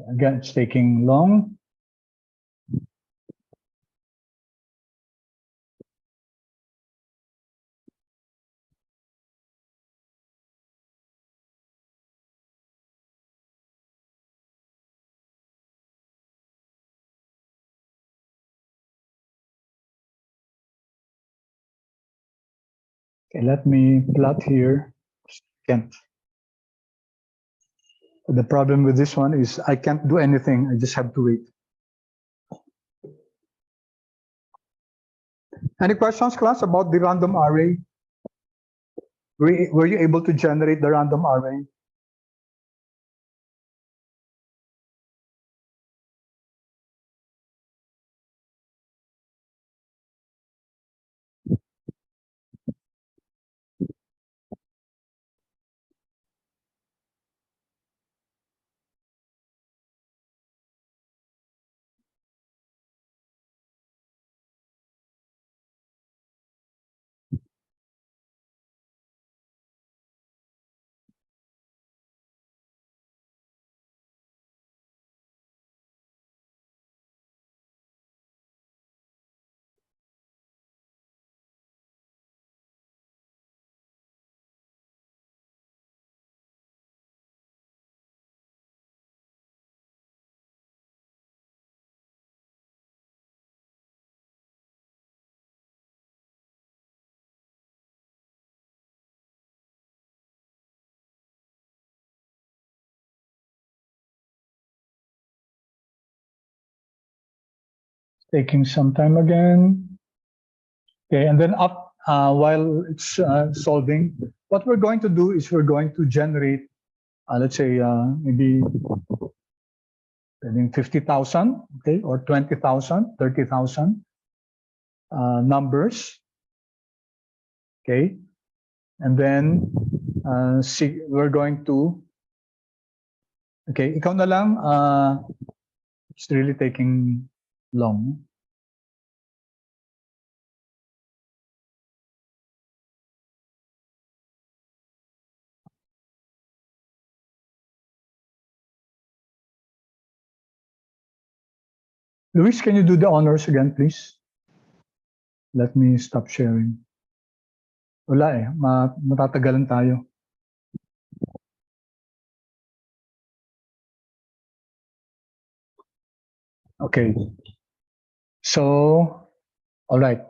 Again, it's taking long. Okay, let me plot here. Can't. The problem with this one is I can't do anything. I just have to wait. Any questions, class, about the random array? Were you able to generate the random array? Taking some time again. Okay, and then up while it's solving, what we're going to do is we're going to generate, let's say maybe 50,000, okay, or 20,000, 30,000 numbers, okay, and then see, we're going to, okay, ikaw na lang, it's really taking long. Luis, can you do the honors again, please? Let me stop sharing. Wala eh, matatagalan tayo. Okay. So, all right.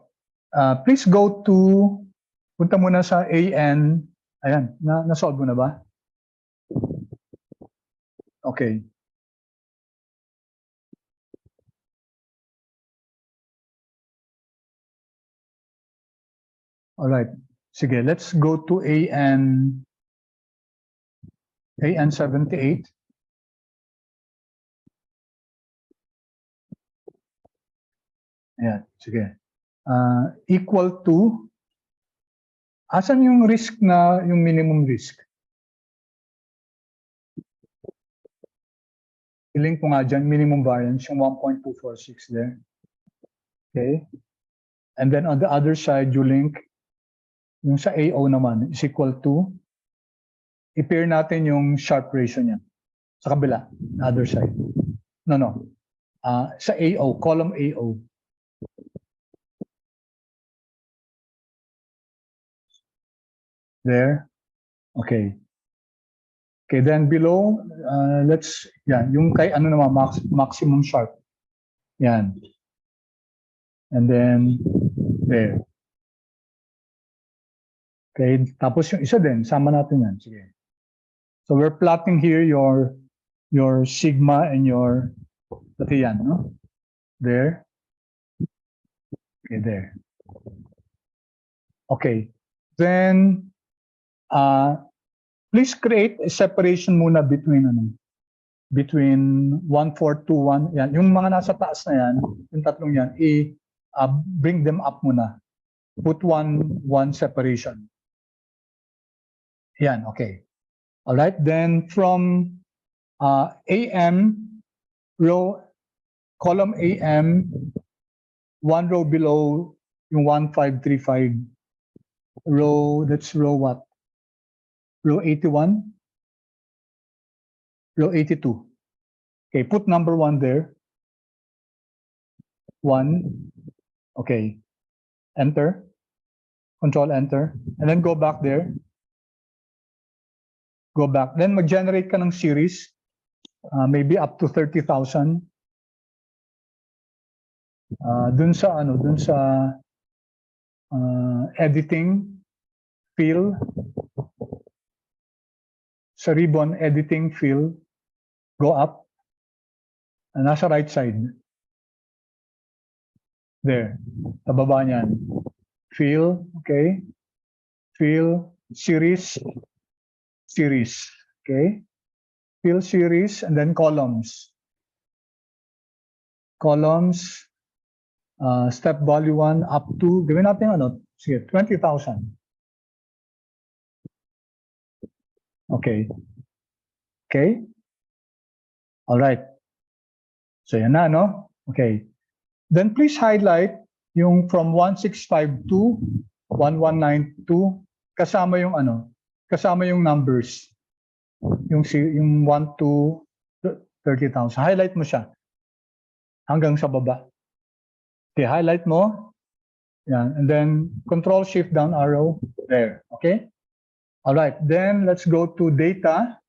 Please go to, punta muna sa AN. Ayan, na-solve mo na ba? Okay. All right. Sige, let's go to AN 78. Ayan, sige. Equal to, asan yung risk na, yung minimum risk? I-link ko nga dyan, minimum variance, yung 1.246 there. Okay. And then on the other side, you link yung sa AO naman is equal to, i-pair natin yung sharp ratio niya. Sa kabila, other side. No. Sa AO, column AO. There. Okay. Okay, then below, let's, yan, yung kay ano naman, maximum sharp. Yan. And then, there. Okay, tapos yung isa din, sama natin yan. Sige. So we're plotting here your sigma and your, pati yan, no? There. Okay, there. Okay. Then, please create a separation muna between 1, 4, 2, 1. Yan. Yung mga nasa taas na yan, yung tatlong yan, bring them up muna. Put one separation. Yan, okay. All right, then from AM, column AM, one row below yung 1535, that's row what? Row 81? Row 82. Okay, put number 1 there. 1. Okay. Enter. Control Enter. And then go back there. Go back. Then mag-generate ka ng series. Maybe up to 30,000. Dun sa editing, fill. Sa ribbon, editing, fill. Go up. Nasa right side. There. Sa baba niyan. Fill, okay. Fill, series. Okay. Fill series and then columns. Columns, step value 1 up to, gawin natin sige, 20,000. Okay. Okay. All right. So yan na, no? Okay. Then please highlight yung from 1652, 1192, kasama yung kasama yung numbers. Yung 1 to 30,000. Highlight mo siya hanggang sa baba. Okay, highlight mo. Yan. And then control shift down arrow there. Okay? All right. Then let's go to data.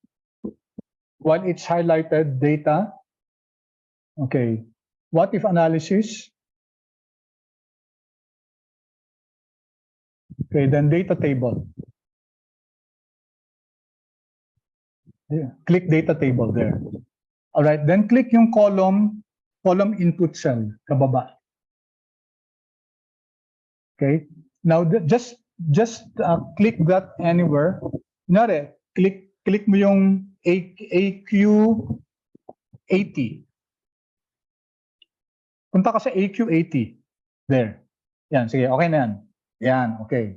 While it's highlighted, data. Okay. What if analysis? Okay, then data table. Yeah. Click data table there. All right, then click yung column input cell, kababa. Okay. Now just click that anywhere. Kunyari, click mo yung AQ80. Punta ka sa AQ80. There. Yan, sige, okay na yan. Yan, okay.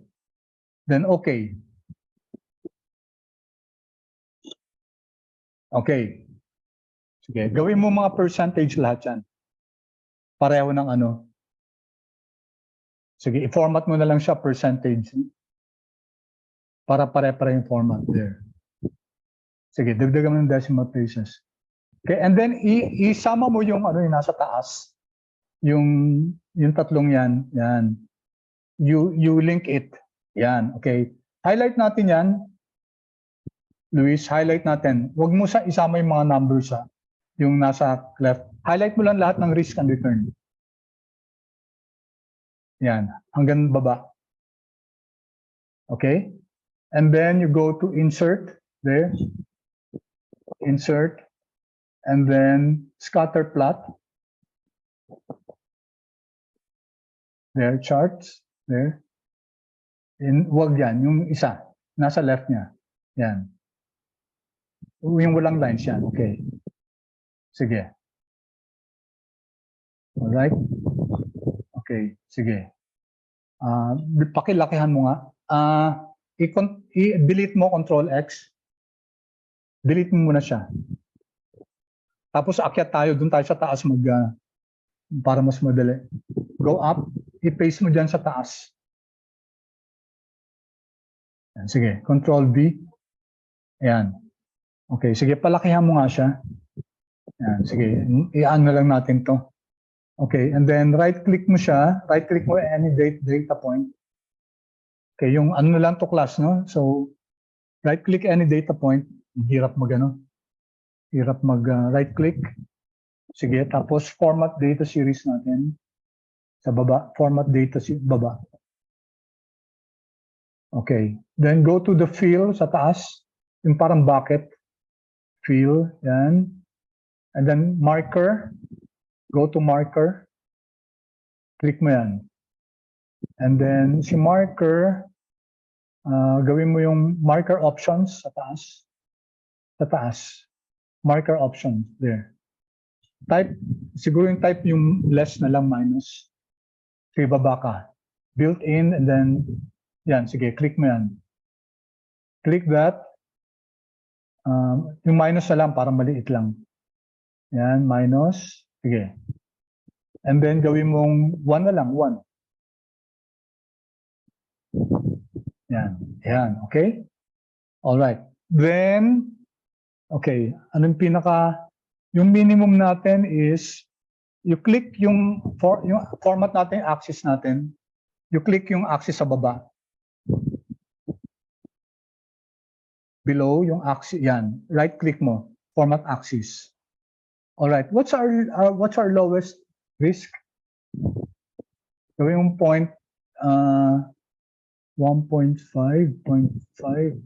Then okay. Okay. Sige, gawin mo mga percentage lahat yan. Pareho ng ano. Sige, i-format mo na lang siya percentage. Para pare-pare yung format there. Sige, dagdagan mo ng decimal places. Okay, and then isama mo yung ano yung nasa taas. Yung tatlong yan, yan. You link it. Yan, okay. Highlight natin yan. Luis, highlight natin. Huwag mo isama yung mga numbers ha. Yung nasa left. Highlight mo lang lahat ng risk and return. Yan, hanggang baba. Okay? And then you go to insert there. Insert. And then scatter plot. There, charts. There. Wag yan, yung isa. Nasa left niya. Yan. Yung walang lines yan. Okay. Sige. Alright. Okay. Sige. Pakilakihan mo nga. I-delete mo Control X. Delete mo muna siya. Tapos akyat tayo, dun tayo sa taas para mas madali. Go up, i-paste mo dyan sa taas. Yan, sige, Control V. Ayan. Okay, sige, palakihan mo nga siya. Yan, sige, i-ano lang natin to. Okay, and then right-click mo siya. Right-click mo any data point. Okay, yung ano lang to class, no? So, right-click any data point. Hirap Hirap right-click. Sige, tapos format data series natin. Sa baba, format data baba. Okay, then go to the fill sa taas. Yung parang bucket. Fill, yan. And then marker. Go to marker. Click mo yan. And then si marker, gawin mo yung marker options sa taas. Sa taas. Marker options, there. Type, siguro yung type yung less na lang minus. Sige, baba ka. Built in, and then, yan, sige, click mo yan. Click that. Yung minus na lang, para maliit lang. Yan, minus. Sige. And then, gawin mong 1 na lang, 1. Yan, yan, okay? Alright. Then, okay, anong yung minimum natin is, you click yung format natin, axis natin, you click yung axis sa baba. Below yung axis, yan, right click mo, format axis. Alright, what's our lowest risk? Gawin yung 1.5, 0.5.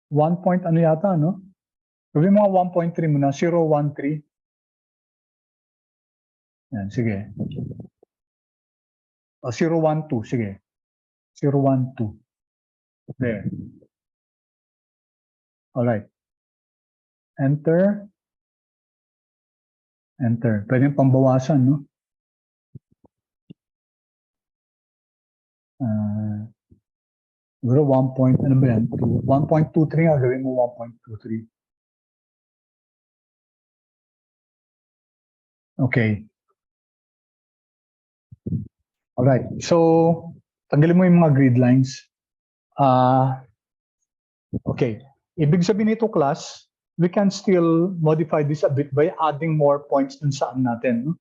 1 point ano yata, no? Gawin mo 1.3 muna, 0.13. Yan, sige. 0.12, sige. 0.12. There. Alright. Enter. Enter. Pwede yung pambawasan, no? Siguro 1 point, ano ba yan? 1.23 nga, gawin mo 1.23. Okay. Alright. So, tanggalin mo yung mga grid lines. Okay. Ibig sabihin nito, class, we can still modify this a bit by adding more points dun saan natin.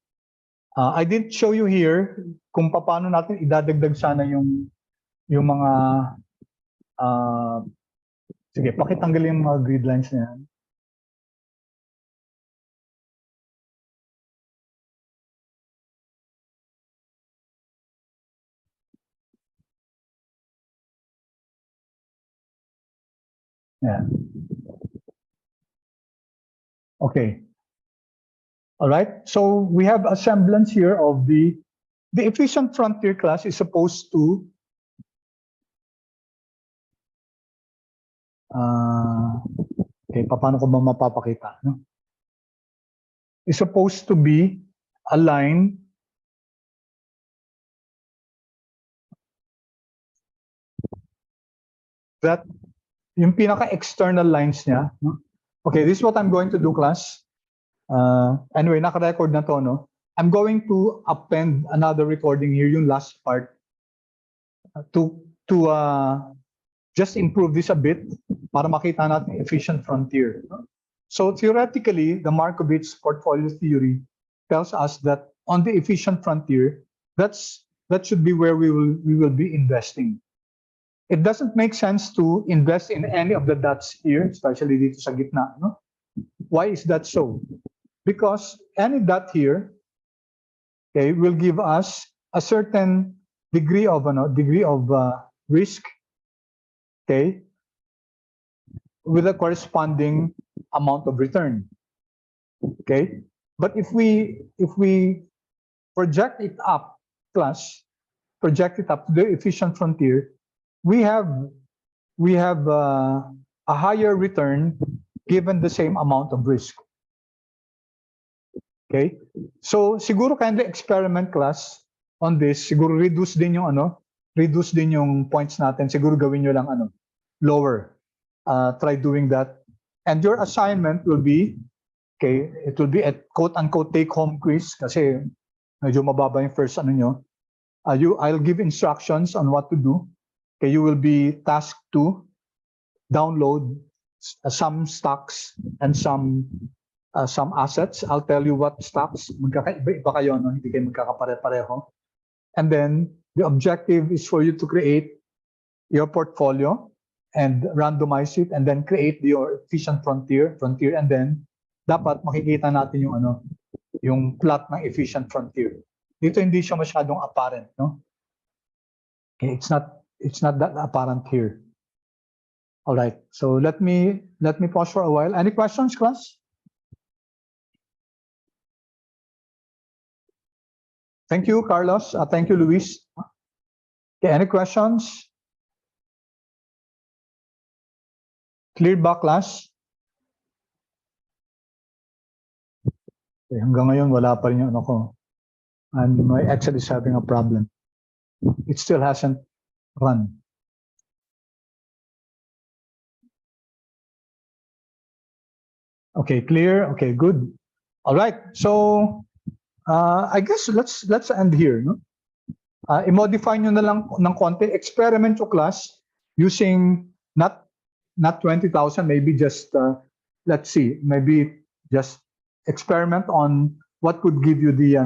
I didn't show you here kung paano natin idadagdag sana yung mga sige, pakitanggalin yung mga grid lines na yan. Yeah. Okay. All right. So we have a semblance here of the the efficient frontier class is supposed to okay, paano ko ba mapapakita? No? Is supposed to be a line that yung pinaka-external lines niya. No? Okay, this is what I'm going to do, class. Anyway, naka-record na to, no? I'm going to append another recording here, yung last part, to just improve this a bit para makita natin efficient frontier. No? So theoretically, the Markovitch portfolio theory tells us that on the efficient frontier, that should be where we will be investing. It doesn't make sense to invest in any of the dots here, especially dito sa gitna. No? Why is that so? Because any dot here, okay, will give us a certain degree of risk, okay, with a corresponding amount of return. Okay, but if we project it up, project it up to the efficient frontier, we have a higher return given the same amount of risk. Okay, so siguro kindly experiment, class, on this. Siguro reduce din yung points natin. Siguro gawin nyo lang lower. Try doing that, and your assignment will be, okay, it will be a quote-unquote take-home quiz kasi medyo mababa yung first nyo. I'll give instructions on what to do. Okay, you will be tasked to download some stocks and some assets. I'll tell you what stocks, magkakaiba kayo, no? Hindi kayo magkakapare-pareho. And then the objective is for you to create your portfolio and randomize it and then create your efficient frontier, and then dapat makikita natin yung plot ng efficient frontier. Dito hindi siya masyadong apparent, no? Okay, it's not that apparent here. All right, so let me pause for a while. Any questions, class? Thank you, Carlos. Thank you, Luis. Okay, any questions? Cleared ba, class? Okay, hanggang ngayon, wala pa rin yung ko. And my Excel is having a problem. It still hasn't run. Okay, clear. Okay, good. All right. So I guess let's end here. No? I-modify nyo na lang ng konti. Experiment your class using not 20,000, maybe just let's see, maybe just experiment on what could give you the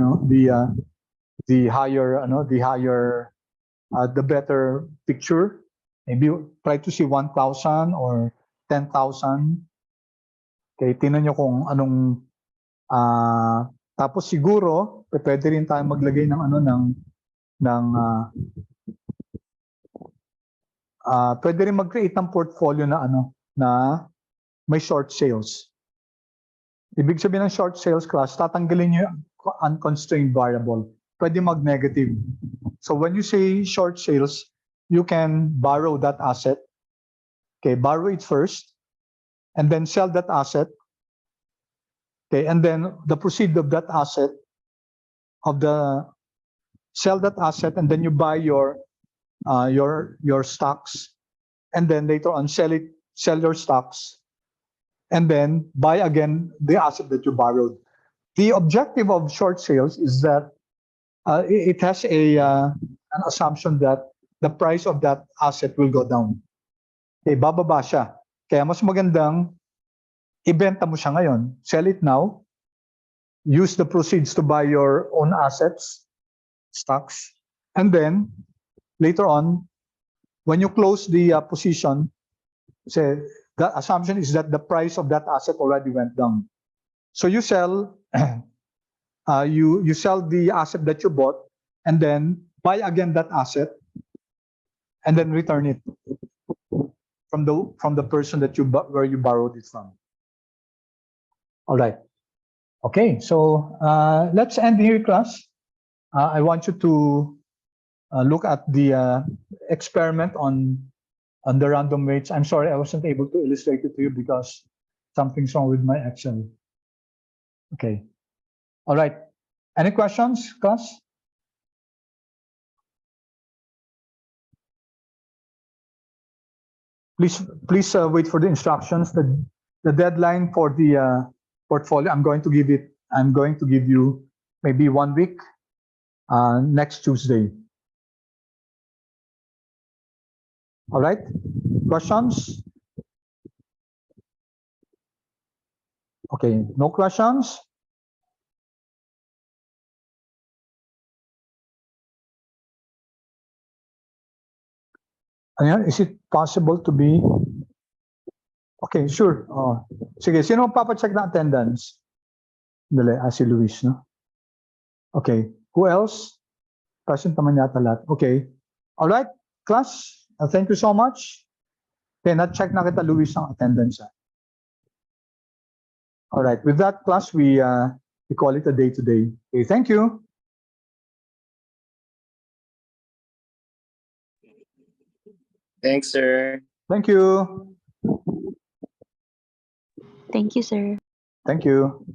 better picture. Maybe try to see 1,000 or 10,000. Okay, tingnan nyo kung anong tapos siguro pwede rin tayo maglagay ng pwede rin mag-create ng portfolio na may short sales. Ibig sabihin ng short sales, class, tatanggalin nyo yung unconstrained variable. Pwede mag-negative. So when you say short sales, you can borrow that asset. Okay, borrow it first, and then sell that asset. Okay, and then the proceed of that asset, sell that asset, and then you buy your stocks, and then later on sell your stocks, and then buy again the asset that you borrowed. The objective of short sales is that it has an assumption that the price of that asset will go down. Okay, bababa siya. Kaya mas magandang ibenta mo siya ngayon. Sell it now. Use the proceeds to buy your own assets, stocks, and then later on, when you close the position, say the assumption is that the price of that asset already went down. So you sell, you sell the asset that you bought, and then buy again that asset, and then return it from the person that where you borrowed it from. All right. Okay, so let's end here, class. I want you to look at the experiment on the random weights. I'm sorry, I wasn't able to illustrate it to you because something's wrong with my Excel. Okay. All right. Any questions, class? Please wait for the instructions. The deadline for the portfolio, I'm going to give you maybe 1 week, next Tuesday. All right. Questions? Okay. No questions? Ayan, is it possible to be? Okay, sure. Sige, sino papacheck na attendance? Dali, si Luis, no? Okay, who else? Present naman yata lahat. Okay. All right, class, thank you so much. Okay, na-check na kita, Luis, ang attendance. All right, with that, class, we call it a day today. Okay, thank you. Thanks, sir. Thank you. Thank you, sir. Thank you.